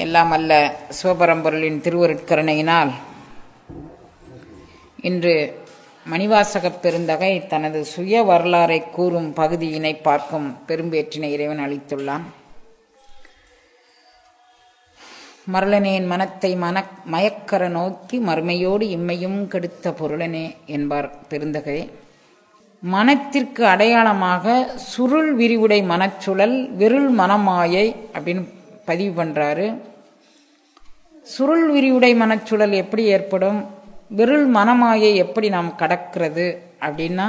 எல்லாம் அல்ல சிவபரம்பொருளின் திருவருட்கருணையினால் இன்று மணிவாசகப் பெருந்தகை தனது சுய வரலாறை கூறும் பகுதியினை பார்க்கும் பெரும்பேற்றினை இறைவன் அளித்துள்ளான். மருளனேன் மனத்தை மயக்கர நோக்கி மறுமையோடு இம்மையும் கெடுத்த பொருளனே என்பார் பெருந்தகை. மனத்திற்கு அடையாளமாக சுருள் விரிவுடை மனச்சுழல் விருள் மனமாயை அப்படின்னு பதிவு பண்ணுறாரு. சுருள் விரிவுடை மனச்சுழல் எப்படி ஏற்படும், விருள் மனமாயை எப்படி நாம் கடக்கிறது அப்படின்னா,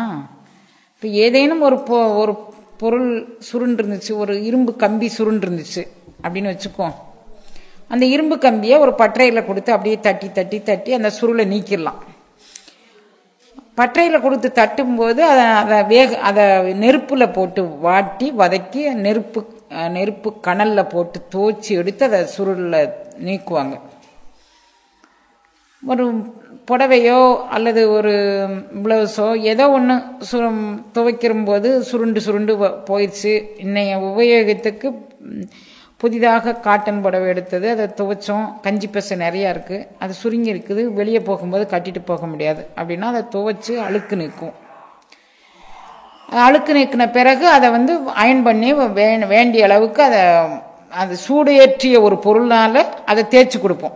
இப்போ ஏதேனும் ஒரு பொருள் சுருண்டு இருந்துச்சு, ஒரு இரும்பு கம்பி சுருண்டு இருந்துச்சு அப்படின்னு வச்சுக்கோ. அந்த இரும்பு கம்பியை ஒரு பட்டறையில் கொடுத்து அப்படியே தட்டி தட்டி தட்டி அந்த சுருளை நீக்கிடலாம். பட்டறையில் கொடுத்து தட்டும்போது அதை நெருப்பில் போட்டு வாட்டி வதக்கி நெருப்பு கனலில் போட்டு துவச்சி எடுத்து அதை சுருளில் நீக்குவாங்க. ஒரு புடவையோ அல்லது ஒரு ப்ளவுஸோ ஏதோ ஒன்று துவைக்கிறும்போது சுருண்டு போயிடுச்சு. இன்னைய உபயோகத்துக்கு புதிதாக காட்டன் புடவை எடுத்தது, அதை துவைச்சோம், கஞ்சி பசை நிறையா இருக்குது, அது சுருங்கி இருக்குது, வெளியே போகும்போது கட்டிட்டு போக முடியாது அப்படின்னா அதை துவைச்சி அழுக்கு நீக்கும். அழுக்கு நீக்கின பிறகு அதை அயன் பண்ணி வேண்டிய அளவுக்கு அது சூடேற்றிய ஒரு பொருள்னால அதை தேய்ச்சி கொடுப்போம்.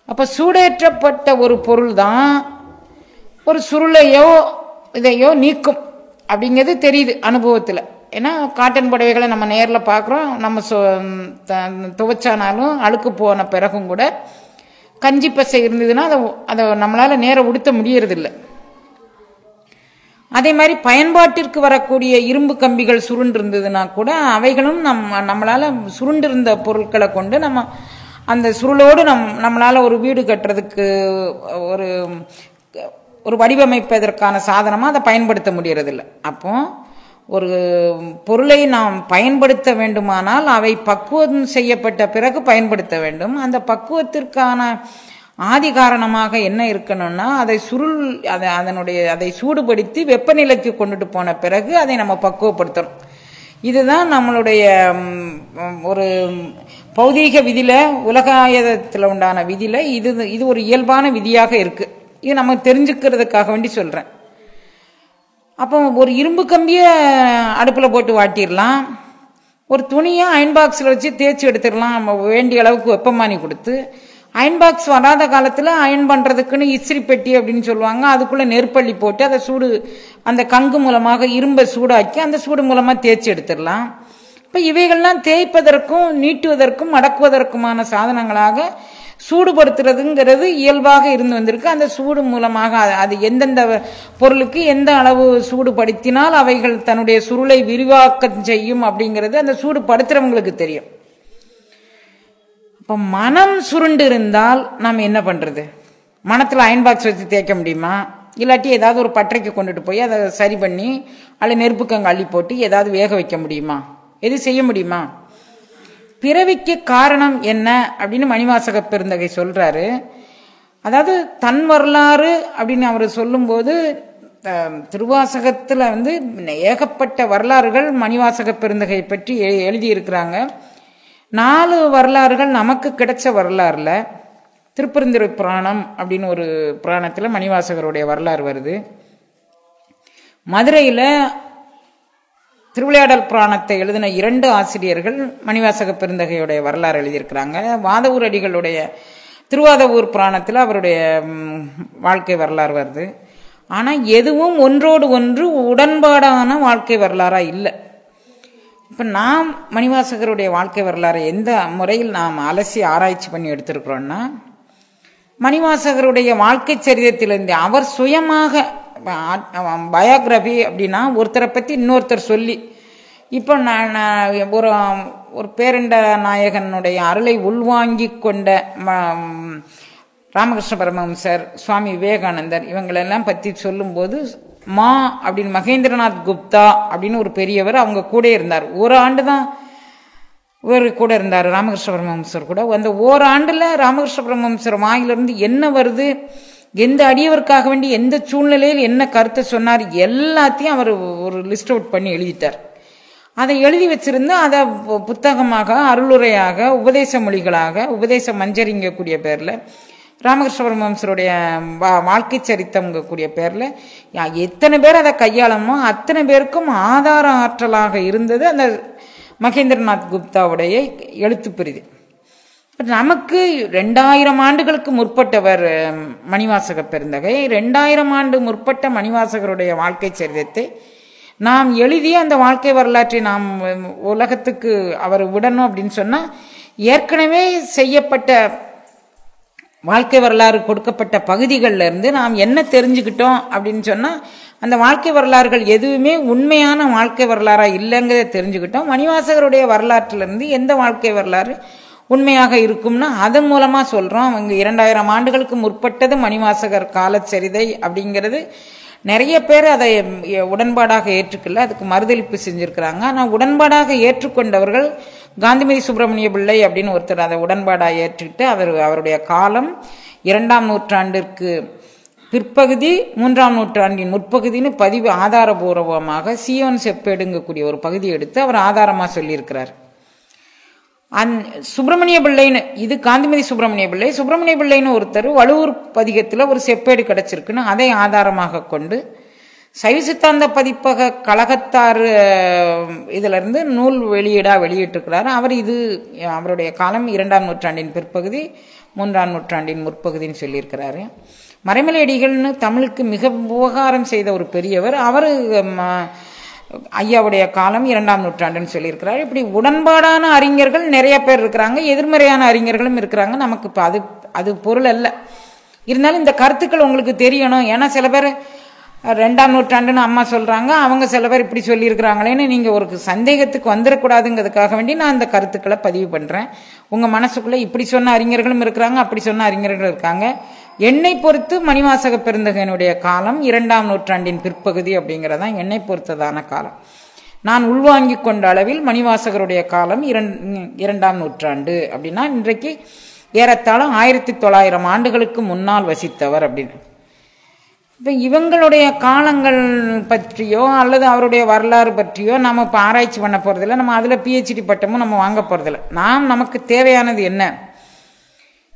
அப்போ சூடேற்றப்பட்ட ஒரு பொருள் தான் ஒரு சுருளையோ இதையோ நீக்கும் அப்படிங்கிறது தெரியுது அனுபவத்தில். ஏன்னா காட்டன் புடவைகளை நம்ம நேரில் பார்க்குறோம். நம்ம துவைச்சானாலும் அழுக்கு போன பிறகும் கூட கஞ்சி பசை இருந்ததுன்னா அதை நம்மளால் நேரம் உடுத்த முடியறதில்லை. அதே மாதிரி பயன்பாட்டிற்கு வரக்கூடிய இரும்பு கம்பிகள் சுருண்டு இருந்ததுன்னா கூட அவைகளும் நம்மளால் சுருண்டிருந்த பொருட்களை கொண்டு நம்ம அந்த சுருளோடு நம்மளால் ஒரு வீடு கட்டுறதுக்கு ஒரு வடிவமைப்பதற்கான சாதனமாக அதை பயன்படுத்த முடியறதில்லை. அப்போ ஒரு பொருளை நாம் பயன்படுத்த வேண்டுமானால் அவை பக்குவம் செய்யப்பட்ட பிறகு பயன்படுத்த வேண்டும். அந்த பக்குவத்திற்கான ஆதி காரணமாக என்ன இருக்கணும்னா அதை சூடுபடுத்தி வெப்பநிலைக்கு கொண்டுட்டு போன பிறகு அதை நம்ம பக்குவப்படுத்தணும். இதுதான் நம்மளுடைய ஒரு பௌதீக விதியில, உலகாயதத்தில் உண்டான விதியில இது ஒரு இயல்பான விதியாக இருக்கு. இது நம்ம தெரிஞ்சுக்கிறதுக்காக வேண்டி சொல்றேன். அப்போ ஒரு இரும்பு கம்பியை அடுப்பில் போட்டு வாட்டிடலாம், ஒரு துணியை அயன் பாக்ஸில் வச்சு தேய்ச்சி எடுத்துடலாம். நம்ம வேண்டிய அளவுக்கு வெப்பமானி கொடுத்து, அயன் பாக்ஸ் வராத காலத்தில் அயன் பண்ணுறதுக்குன்னு இஸ்திரி பெட்டி அப்படின்னு சொல்லுவாங்க, அதுக்குள்ளே நெருப்பள்ளி போட்டு அதை அந்த கங்கு மூலமாக இரும்பை சூடாக்கி அந்த சூடு மூலமாக தேய்ச்சி எடுத்துடலாம். இப்போ இவைகள்லாம் தேய்ப்பதற்கும் நீட்டுவதற்கும் அடக்குவதற்குமான சாதனங்களாக சூடுபடுத்துறதுங்கிறது இயல்பாக இருந்து வந்திருக்கு. அந்த சூடு மூலமாக அது எந்தெந்த பொருளுக்கு எந்த அளவு சூடுபடுத்தினால் அவைகள் தன்னுடைய சுருளை விரிவாக்கம் செய்யும் அப்படிங்கிறது அந்த சூடுபடுத்துறவங்களுக்கு தெரியும். இப்போ மனம் சுருண்டு இருந்தால் நாம் என்ன பண்றது? மனத்தில் அயன் பாக்ஸ் வச்சு தேய்க்க முடியுமா? இல்லாட்டி ஏதாவது ஒரு பட்டறைக்கு கொண்டுட்டு போய் அதை சரி பண்ணி அல்ல நெருப்புக்கங்க அள்ளி போட்டு ஏதாவது வேக வைக்க முடியுமா? எது செய்ய முடியுமா? பிறவிக்கு காரணம் என்ன அப்படின்னு மணிவாசக பெருந்தகை சொல்றாரு. அதாவது வரலாறு அப்படின்னு அவர் சொல்லும்போது திருவாசகத்துல ஏகப்பட்ட வரலாறுகள் மணிவாசக பெருந்தகை பற்றி எழுதியிருக்கிறாங்க. 4 வரலாறுகள் நமக்கு கிடைச்ச வரலாறுல திருப்பெருந்துறை புராணம் அப்படின்னு ஒரு புராணத்துல மணிவாசகருடைய வரலாறு வருது. மதுரையில திருவிளையாடல் புராணத்தை எழுதின 2 ஆசிரியர்கள் மணிவாசக பெருந்தகையுடைய வரலாறு எழுதியிருக்கிறாங்க. வாதவூர் அடிகளுடைய திருவாதவூர் புராணத்தில் அவருடைய வாழ்க்கை வரலாறு வருது. ஆனால் எதுவும் ஒன்றோடு ஒன்று உடன்பாடான வாழ்க்கை வரலாறாக இல்லை. இப்போ நாம் மணிவாசகருடைய வாழ்க்கை வரலாறை எந்த முறையில் நாம் அலசி ஆராய்ச்சி பண்ணி எடுத்திருக்கிறோம்னா, மணிவாசகருடைய வாழ்க்கை சரிதத்திலிருந்து அவர் சுயமாக பயோகிராஃபி அப்படின்னா ஒருத்தரை பற்றி இன்னொருத்தர் சொல்லி, இப்போ நான் ஒரு பேரண்ட நாயகனுடைய அருளை உள்வாங்கி கொண்ட ராமகிருஷ்ண பரமஹம்சர், சுவாமி விவேகானந்தர் இவங்களெல்லாம் பற்றி சொல்லும்போது அப்படின்னு மகேந்திரநாத் குப்தா அப்படின்னு ஒரு பெரியவர் அவங்க கூட இருந்தார். ஒரு ஆண்டு தான் இவர் கூட இருந்தார் ராமகிருஷ்ண பரமஹம்சர் கூட. அந்த ஓராண்டில் ராமகிருஷ்ண பரமஹம்சர் வாயிலிருந்து என்ன வருது, எந்த அடியவருக்காக வேண்டி எந்த சூழ்நிலையில் என்ன கருத்தை சொன்னார் எல்லாத்தையும் அவர் ஒரு லிஸ்ட் அவுட் பண்ணி எழுதிட்டார். அதை எழுதி வச்சிருந்து அதை புத்தகமாக, அருளுரையாக, உபதேச மொழிகளாக, உபதேச மஞ்சரிங்கக்கூடிய பேரில், ராமகிருஷ்ண பரமஹம்சருடைய வாழ்க்கை சரித்தம்ங்கக்கூடிய பேரில் எத்தனை பேர் அதை கையாளமோ அத்தனை பேருக்கும் ஆதார ஆற்றலாக இருந்தது அந்த மகேந்திரநாத் குப்தாவுடைய எழுத்து பிரிவு. நமக்கு 2000 ஆண்டுகளுக்கு முற்பட்டவர் மணிவாசக பெருந்தகை. 2000 ஆண்டு முற்பட்ட மணிவாசகருடைய வாழ்க்கை சரிதத்தை நாம் எழுதி அந்த வாழ்க்கை வரலாற்றை நாம் உலகத்துக்கு அவர் விடணும் அப்படின்னு சொன்னால், ஏற்கனவே செய்யப்பட்ட வாழ்க்கை வரலாறு கொடுக்கப்பட்ட பகுதிகளில் இருந்து நாம் என்ன தெரிஞ்சுக்கிட்டோம் அப்படின்னு சொன்னால், அந்த வாழ்க்கை வரலாறுகள் எதுவுமே உண்மையான வாழ்க்கை வரலாறாக இல்லைங்கிறத தெரிஞ்சுக்கிட்டோம். மணிவாசகருடைய வரலாற்றிலிருந்து எந்த வாழ்க்கை வரலாறு உண்மையாக இருக்கும்னா அதன் மூலமாக சொல்கிறோம். அவங்க 2000 ஆண்டுகளுக்கு முற்பட்டது மணிவாசகர் காலச்சரிதை அப்படிங்கிறது நிறைய பேர் அதை உடன்பாடாக ஏற்றுக்கல, அதுக்கு மறுதளிப்பு செஞ்சுருக்கிறாங்க. ஆனால் உடன்பாடாக ஏற்றுக்கொண்டவர்கள் காந்திமதி சுப்பிரமணிய பிள்ளை அப்படின்னு ஒருத்தர் அதை உடன்பாடாக ஏற்றுக்கிட்டு அவருடைய காலம் 2ஆம் நூற்றாண்டிற்கு பிற்பகுதி 3ஆம் நூற்றாண்டின் முற்பகுதின்னு பதிவு ஆதாரபூர்வமாக சியோன் செப்பேடுங்கக்கூடிய ஒரு பகுதி எடுத்து அவர் ஆதாரமாக சொல்லியிருக்கிறார். சுப்பிரமணிய பிள்ளைன்னு, இது காந்திமதி சுப்பிரமணிய பிள்ளைன்னு ஒருத்தர் வழுவூர் பதிகத்தில் ஒரு செப்பேடு கிடைச்சிருக்குன்னு அதை ஆதாரமாக கொண்டு சைவ சித்தாந்த பதிப்பக கழகத்தார் இதிலிருந்து நூல் வெளியிட்டிருக்கிறார். அவர் இது அவருடைய காலம் 2ஆம் நூற்றாண்டின் பிற்பகுதி 3ஆம் நூற்றாண்டின் முற்பகுதின்னு சொல்லியிருக்கிறாரு. மறைமலையடிகள்னு தமிழுக்கு மிக உபகாரம் செய்த ஒரு பெரியவர், அவர் ஐயாவுடைய காலம் 2ஆம் நூற்றாண்டுன்னு சொல்லியிருக்கிறார். இப்படி உடன்பாடான அறிஞர்கள் நிறைய பேர் இருக்கிறாங்க, எதிர்மறையான அறிஞர்களும் இருக்கிறாங்க. நமக்கு இப்போ அது பொருள் அல்ல. இருந்தாலும் இந்த கருத்துக்கள் உங்களுக்கு தெரியணும். ஏன்னா சில பேர் 2ஆம் நூற்றாண்டுன்னு அம்மா சொல்கிறாங்க, அவங்க சில பேர் இப்படி சொல்லியிருக்கிறாங்களேன்னு நீங்கள் ஒரு சந்தேகத்துக்கு வந்துடக்கூடாதுங்கிறதுக்காக வேண்டி நான் இந்த கருத்துக்களை பதிவு பண்ணுறேன். உங்கள் மனசுக்குள்ளே இப்படி சொன்ன அறிஞர்களும் இருக்கிறாங்க, அப்படி சொன்ன அறிஞர்களும் இருக்காங்க. என்னை பொறுத்து மணிவாசக பெருந்தகையினுடைய காலம் 2ஆம் நூற்றாண்டின் பிற்பகுதி அப்படிங்கிறதான் என்னை பொறுத்ததான காலம். நான் உள்வாங்கி கொண்ட அளவில் மணிவாசகருடைய காலம் 2ஆம் நூற்றாண்டு அப்படின்னா இன்றைக்கு ஏறத்தாழ 1900 ஆண்டுகளுக்கு முன்னால் வசித்தவர் அப்படின்னு. இப்போ இவங்களுடைய காலங்கள் பற்றியோ அல்லது அவருடைய வரலாறு பற்றியோ நம்ம இப்போ ஆராய்ச்சி பண்ண போகிறதில்ல. நம்ம அதில் PhD பட்டமும் நம்ம வாங்க போகிறதில்ல. நமக்கு தேவையானது என்ன?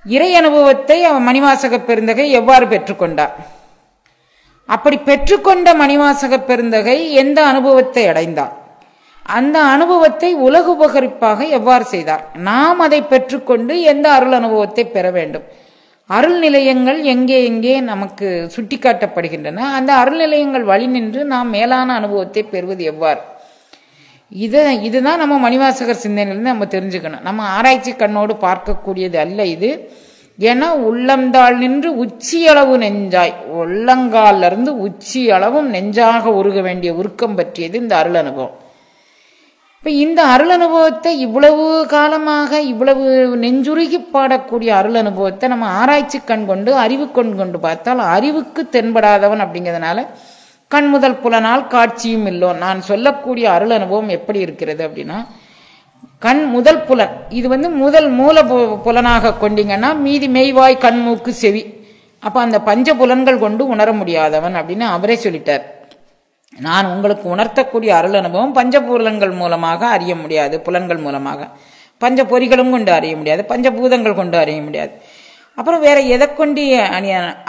இறை அனுபவத்தை மணிவாசக பெருந்தகை எவ்வாறு பெற்றுக்கொண்டார்? அப்படி பெற்றுக்கொண்ட மணிவாசக பெருந்தகை எந்த அனுபவத்தை அடைந்தார்? அந்த அனுபவத்தை உலக உபகரிப்பாக எவ்வாறு செய்தார்? நாம் அதை பெற்றுக்கொண்டு எந்த அருள் அனுபவத்தை பெற வேண்டும்? அருள் நிலையங்கள் எங்கே எங்கே நமக்கு சுட்டிக்காட்டப்படுகின்றன. அந்த அருள் நிலையங்கள் வழி நின்று நாம் மேலான அனுபவத்தை பெறுவது எவ்வாறு? இதுதான் நம்ம மணிவாசகர் சிந்தனையிலிருந்து நம்ம தெரிஞ்சுக்கணும். நம்ம ஆராய்ச்சி கண்ணோடு பார்க்கக்கூடியது அல்ல இது. ஏன்னா உள்ளந்தாள் நின்று உச்சி அளவு நெஞ்சாய், உள்ளங்கால இருந்து உச்சி அளவும் நெஞ்சாக உருக வேண்டிய உருக்கம் பற்றியது இந்த அருள் அனுபவம். இப்ப இந்த அருள் அனுபவத்தை இவ்வளவு காலமாக இவ்வளவு நெஞ்சுருகி பாடக்கூடிய அருள் அனுபவத்தை நம்ம ஆராய்ச்சி கண் கொண்டு அறிவு கொண்டு பார்த்தால் அறிவுக்கு தென்படாதவன் அப்படிங்கிறதுனால கண் முதல் புலனால் காட்சியும் இல்லோ. நான் சொல்லக்கூடிய அருள் அனுபவம் எப்படி இருக்கிறது அப்படின்னா, கண் முதல் புலன், இது முதல் மூல புலனாக கொண்டீங்கன்னா மீதி மெய்வாய் கண் மூக்கு செவி, அப்ப அந்த பஞ்ச புலன்கள் கொண்டு உணர முடியாதவன் அப்படின்னு அவரே சொல்லிட்டார். நான் உங்களுக்கு உணர்த்தக்கூடிய அருள் அனுபவம் பஞ்சபூலங்கள் மூலமாக அறிய முடியாது, புலன்கள் மூலமாக பஞ்ச பொறிகளும் கொண்டு அறிய முடியாது, பஞ்சபூதங்கள் கொண்டு அறிய முடியாது. அப்புறம் வேற எதை கொண்டு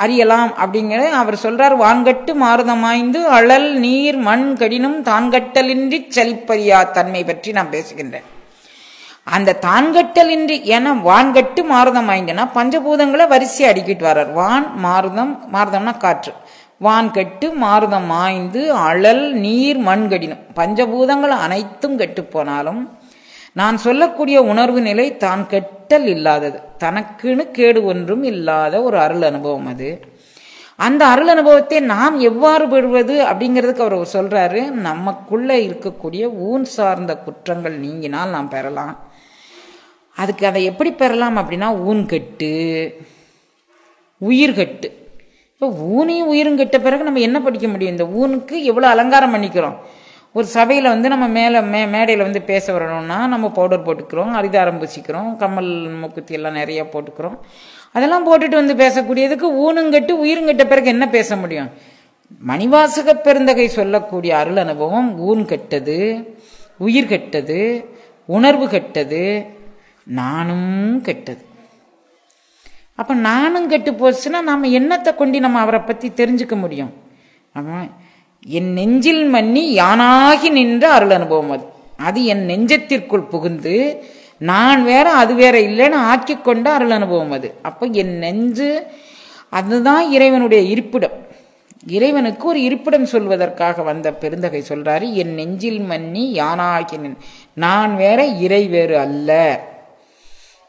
அறியலாம் அப்படிங்கிற அவர் சொல்றார். வான்கட்டு மாறுதமாய்ந்து அழல் நீர் மண் கடினும் தான்கட்டலின்றி சலிப்பறியா தன்மை பற்றி நான் பேசுகின்றேன். அந்த தான்கட்டலின்றி, ஏன்னா வான்கட்டு மாறுதமாய்ந்துன்னா பஞ்சபூதங்களை வரிசை அடிக்கிட்டு வர்றார். வான் மாறுதம்னா காற்று, வான் கெட்டு மாறுதம் ஆய்ந்து அழல் நீர் மண் கடினும், பஞ்சபூதங்கள் அனைத்தும் கெட்டு போனாலும் நான் சொல்லக்கூடிய உணர்வு நிலை தான் கெட்டல் இல்லாதது, தனக்குன்னு கேடு ஒன்றும் இல்லாத ஒரு அருள் அனுபவம் அது. அந்த அருள் அனுபவத்தை நாம் எவ்வாறு பெறுவது அப்படிங்கிறதுக்கு அவர் சொல்றாரு. நமக்குள்ள இருக்கக்கூடிய ஊன் சார்ந்த குற்றங்கள் நீங்கினால் நாம் பெறலாம். அதுக்கு அதை எப்படி பெறலாம் அப்படின்னா, ஊன் கெட்டு உயிர் கெட்டு. இப்போ ஊனையும் உயிரும் கெட்ட பிறகு நம்ம என்ன படிக்க முடியும்? இந்த ஊனுக்கு எவ்வளோ அலங்காரம் பண்ணிக்கிறோம். ஒரு சபையில் நம்ம மேடையில் பேச வரணும்னா நம்ம பவுடர் போட்டுக்கிறோம், அரிதாரம் பூசிக்கிறோம், கம்மல் மூக்குத்தி எல்லாம் நிறைய போட்டுக்கிறோம். அதெல்லாம் போட்டுட்டு பேசக்கூடியதுக்கு ஊனுங்கட்டு உயிருங்கட்ட பிறகு என்ன பேச முடியும்? மணிவாசக பெருந்தகை சொல்லக்கூடிய அருள் அனுபவம் ஊன் கெட்டது, உயிர் கெட்டது, உணர்வு கெட்டது, நானும் கெட்டது. அப்ப நானும் கெட்டு போச்சுன்னா நாம என்னத்தை கொண்டு நம்ம அவரை பத்தி தெரிஞ்சுக்க முடியும்? என் நெஞ்சில் மன்னி யானாகி நின்ற அருள் அனுபவம் அது. அது என் நெஞ்சத்திற்குள் புகுந்து நான் வேற அது வேற இல்லைன்னு ஆக்கி கொண்ட அருள் அனுபவம் அது. அப்ப என் நெஞ்சு அதுதான் இறைவனுடைய இருப்பிடம். இறைவனுக்கு ஒரு இருப்பிடம் சொல்வதற்காக வந்த பெருந்தகை சொல்றாரு, என் நெஞ்சில் மன்னி யானாகி நின், நான் வேற இறை வேறு அல்ல.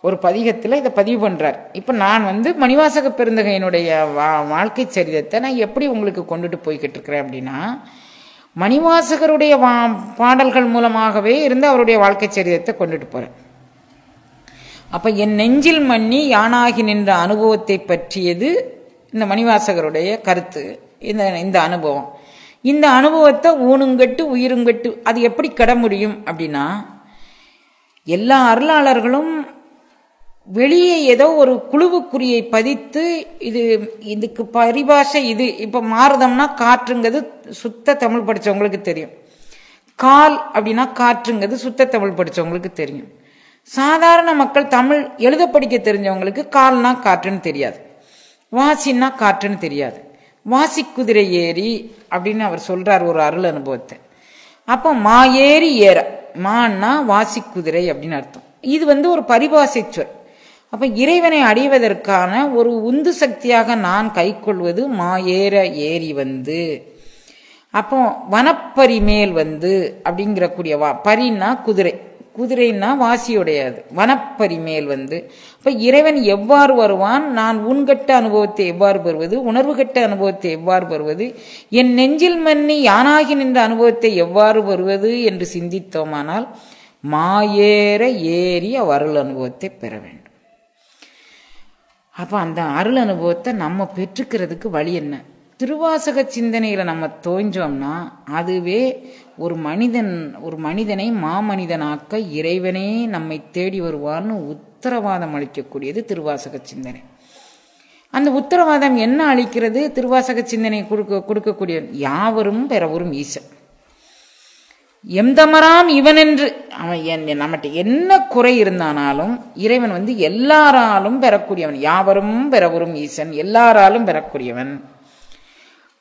ஒரு பதிகத்தில் இதை பதிவு பண்றார். இப்ப நான் மணிவாசக பெருந்தகையினுடைய வாழ்க்கை சரிதத்தை நான் எப்படி உங்களுக்கு கொண்டுட்டு போய்கிட்டு இருக்கிறேன் அப்படின்னா, மணிவாசகருடைய பாடல்கள் மூலமாகவே இருந்து அவருடைய வாழ்க்கை சரிதத்தை கொண்டுட்டு போறேன். அப்ப என் நெஞ்சில் மன்னி யானாகி நின்ற அனுபவத்தை பற்றியது இந்த மணிவாசகருடைய கருத்து. இந்த அனுபவம், இந்த அனுபவத்தை ஊனுங்கட்டு உயிருங்கட்டு அது எப்படி கட முடியும் அப்படின்னா, எல்லா அருளாளர்களும் வெளியே ஏதோ ஒரு குழுவுக்குறியை பதித்து இதுக்கு பரிபாஷை இது. இப்ப மாறுதம்னா காற்றுங்கிறது சுத்த தமிழ் படிச்சவங்களுக்கு தெரியும். கால் அப்படின்னா காற்றுங்கிறது சுத்த தமிழ் படிச்சவங்களுக்கு தெரியும். சாதாரண மக்கள் தமிழ் எழுத படிக்க தெரிஞ்சவங்களுக்கு கால்னா காற்றுன்னு தெரியாது, வாசின்னா காற்றுன்னு தெரியாது. வாசி குதிரை ஏறி அப்படின்னு அவர் சொல்றார் ஒரு அருள் அனுபவத்தை. அப்போ மா ஏறி ஏற, மான்னா வாசி குதிரை அப்படின்னு அர்த்தம். இது ஒரு பரிபாசை சொல். அப்ப இறைவனை அடைவதற்கான ஒரு உந்து சக்தியாக நான் கை கொள்வது மா ஏற ஏறி அப்போ வனப்பரி மேல் அப்படிங்கிற கூடிய பரின்னா குதிரை, குதிரைன்னா வாசியுடையது. வனப்பரி மேல் அப்ப இறைவன் எவ்வாறு வருவான், நான் உண்கட்ட அனுபவத்தை எவ்வாறு பெறுவது, உணர்வு கட்ட அனுபவத்தை எவ்வாறு பெறுவது, என் நெஞ்சில் மன்னி யானாகி நின்ற அனுபவத்தை எவ்வாறு பெறுவது என்று சிந்தித்தோமானால் மாயேற ஏறி அருள் அனுபவத்தை பெற வேண்டும். அப்ப அந்த அருள் அனுபவத்தை நம்ம பெற்றுக்கிறதுக்கு வழி என்ன? திருவாசக சிந்தனையில நம்ம தோஞ்சோம்னா அதுவே ஒரு மனிதனை மாமனிதனாக்க இறைவனே நம்மை தேடி வருவான்னு உத்தரவாதம் அளிக்கக்கூடியது திருவாசக சிந்தனை. அந்த உத்தரவாதம் என்ன அளிக்கிறது? திருவாசக சிந்தனை கொடுக்கக்கூடிய யாவரும் பெறவரும் ஈசன் எம்தமராம் இவன் என்று அவன் நம்மகிட்ட என்ன குறை இருந்தானாலும் இறைவன் எல்லாராலும் பெறக்கூடியவன். யாவரும் பெறவரும் ஈசன், எல்லாராலும் பெறக்கூடியவன்.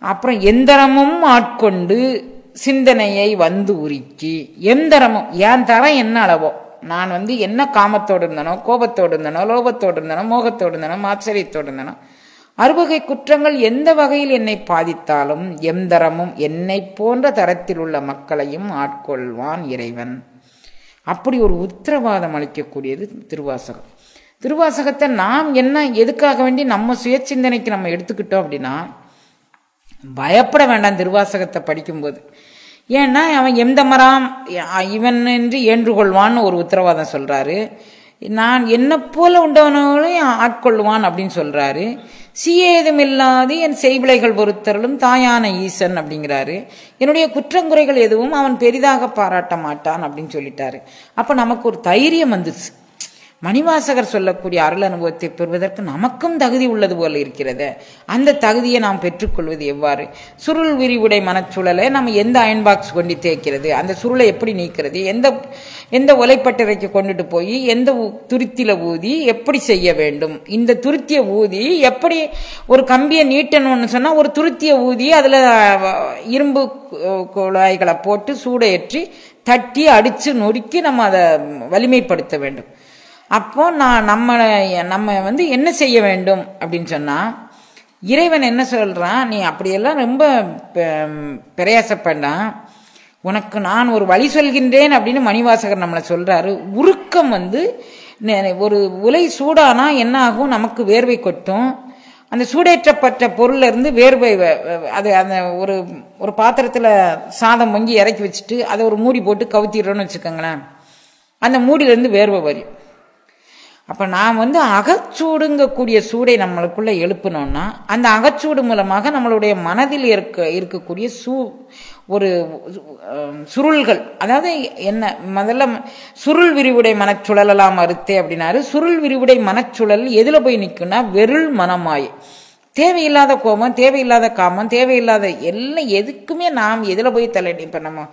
அப்புறம் எந்தரமும் ஆட்கொண்டு சிந்தனையை உருக்கி, எந்தரமும் என் தரம் என்ன அளவோ, நான் என்ன காமத்தோடு இருந்தனோ, கோபத்தோடு இருந்தனோ, லோபத்தோடு இருந்தனோ, மோகத்தோடு இருந்தனோ, ஆச்சரியத்தோடு இருந்தனோ, அறுவகை குற்றங்கள் எந்த வகையில் என்னை பாதித்தாலும் எந்தரமும் என்னை போன்ற தரத்தில் உள்ள மக்களையும் ஆட்கொள்வான் இறைவன். அப்படி ஒரு உத்தரவாதம் அளிக்கக்கூடியது திருவாசகம். திருவாசகத்தை நாம் எதுக்காக வேண்டி நம்ம சுய சிந்தனைக்கு நம்ம எடுத்துக்கிட்டோம் அப்படின்னா, பயப்பட வேண்டாம் திருவாசகத்தை படிக்கும்போது. ஏன்னா அவன் எந்தமராம் இவன் என்று ஏற்றுக்கொள்வான்னு ஒரு உத்தரவாதம் சொல்றாரு. நான் என்ன போல உண்டவனையும் ஆட்கொள்வான் அப்படின்னு சொல்றாரு. சீயேதுமில்லாது என் செய்விளைகள் பொறுத்தருளும் தாயான ஈசன் அப்படிங்கிறாரு. என்னுடைய குற்றங்குறைகள் எதுவும் அவன் பெரிதாக பாராட்ட மாட்டான் அப்படின்னு சொல்லிட்டாரு. அப்ப நமக்கு ஒரு தைரியம் வந்துச்சு. மணிவாசகர் சொல்லக்கூடிய அருள் அனுபவத்தை பெறுவதற்கு நமக்கும் தகுதி உள்ளது போல இருக்கிறது. அந்த தகுதியை நாம் பெற்றுக்கொள்வது எவ்வாறு? சுருள் விரிவுடை மனச்சூழலை நம்ம எந்த அயன் பாக்ஸ் கொண்டு தேய்க்கிறது, அந்த சுருளை எப்படி நீக்கிறது, எந்த ஒலைப்பட்டறைக்கு கொண்டுட்டு போய் எந்த துருத்தில ஊதி எப்படி செய்ய வேண்டும், இந்த துருத்திய ஊதி எப்படி ஒரு கம்பியை நீட்டணும்னு சொன்னா ஒரு துருத்திய ஊதி அதுல இரும்பு குழாய்களை போட்டு சூடேற்றி தட்டி அடிச்சு நொறுக்கி நம்ம அதை வலிமைப்படுத்த வேண்டும். அப்போ நம்ம என்ன செய்ய வேண்டும் அப்படின்னு சொன்னா, இறைவன் என்ன சொல்றான், நீ அப்படியெல்லாம் ரொம்ப பிரயாசப்படான், உனக்கு நான் ஒரு வழி சொல்கின்றேன் அப்படின்னு மணிவாசகர் நம்மளை சொல்றாரு. உருக்கம் ஒரு உலை சூடானா என்ன ஆகும், நமக்கு வேர்வை கொட்டும். அந்த சூடேற்றப்பட்ட பொருள்ல இருந்து வேர்வை அது அந்த ஒரு பாத்திரத்துல சாதம் பொங்கி இறக்கி வச்சுட்டு அதை ஒரு மூடி போட்டு கவுத்திடுறோன்னு வச்சுக்கோங்களேன், அந்த மூடியிலிருந்து வேர்வை வரும். அப்ப நாம் அகச்சூடுங்கக்கூடிய சூடை நம்மளுக்குள்ள எழுப்பணும்னா அந்த அகச்சூடு மூலமாக நம்மளுடைய மனதில் இருக்கக்கூடிய ஒரு சுருள்கள், அதாவது என்ன, முதல்ல சுருள் விரிவுடை மனச்சுழலாம் அறுத்தே அப்படின்னாரு. சுருள் விரிவுடை மனச்சுழல் எதுல போய் நிற்கும்னா வெருள் மனமாய். தேவையில்லாத கோபம், தேவையில்லாத காமம், தேவையில்லாத எல்லாம் எதுக்குமே நாம் எதுல போய் இப்ப நம்ம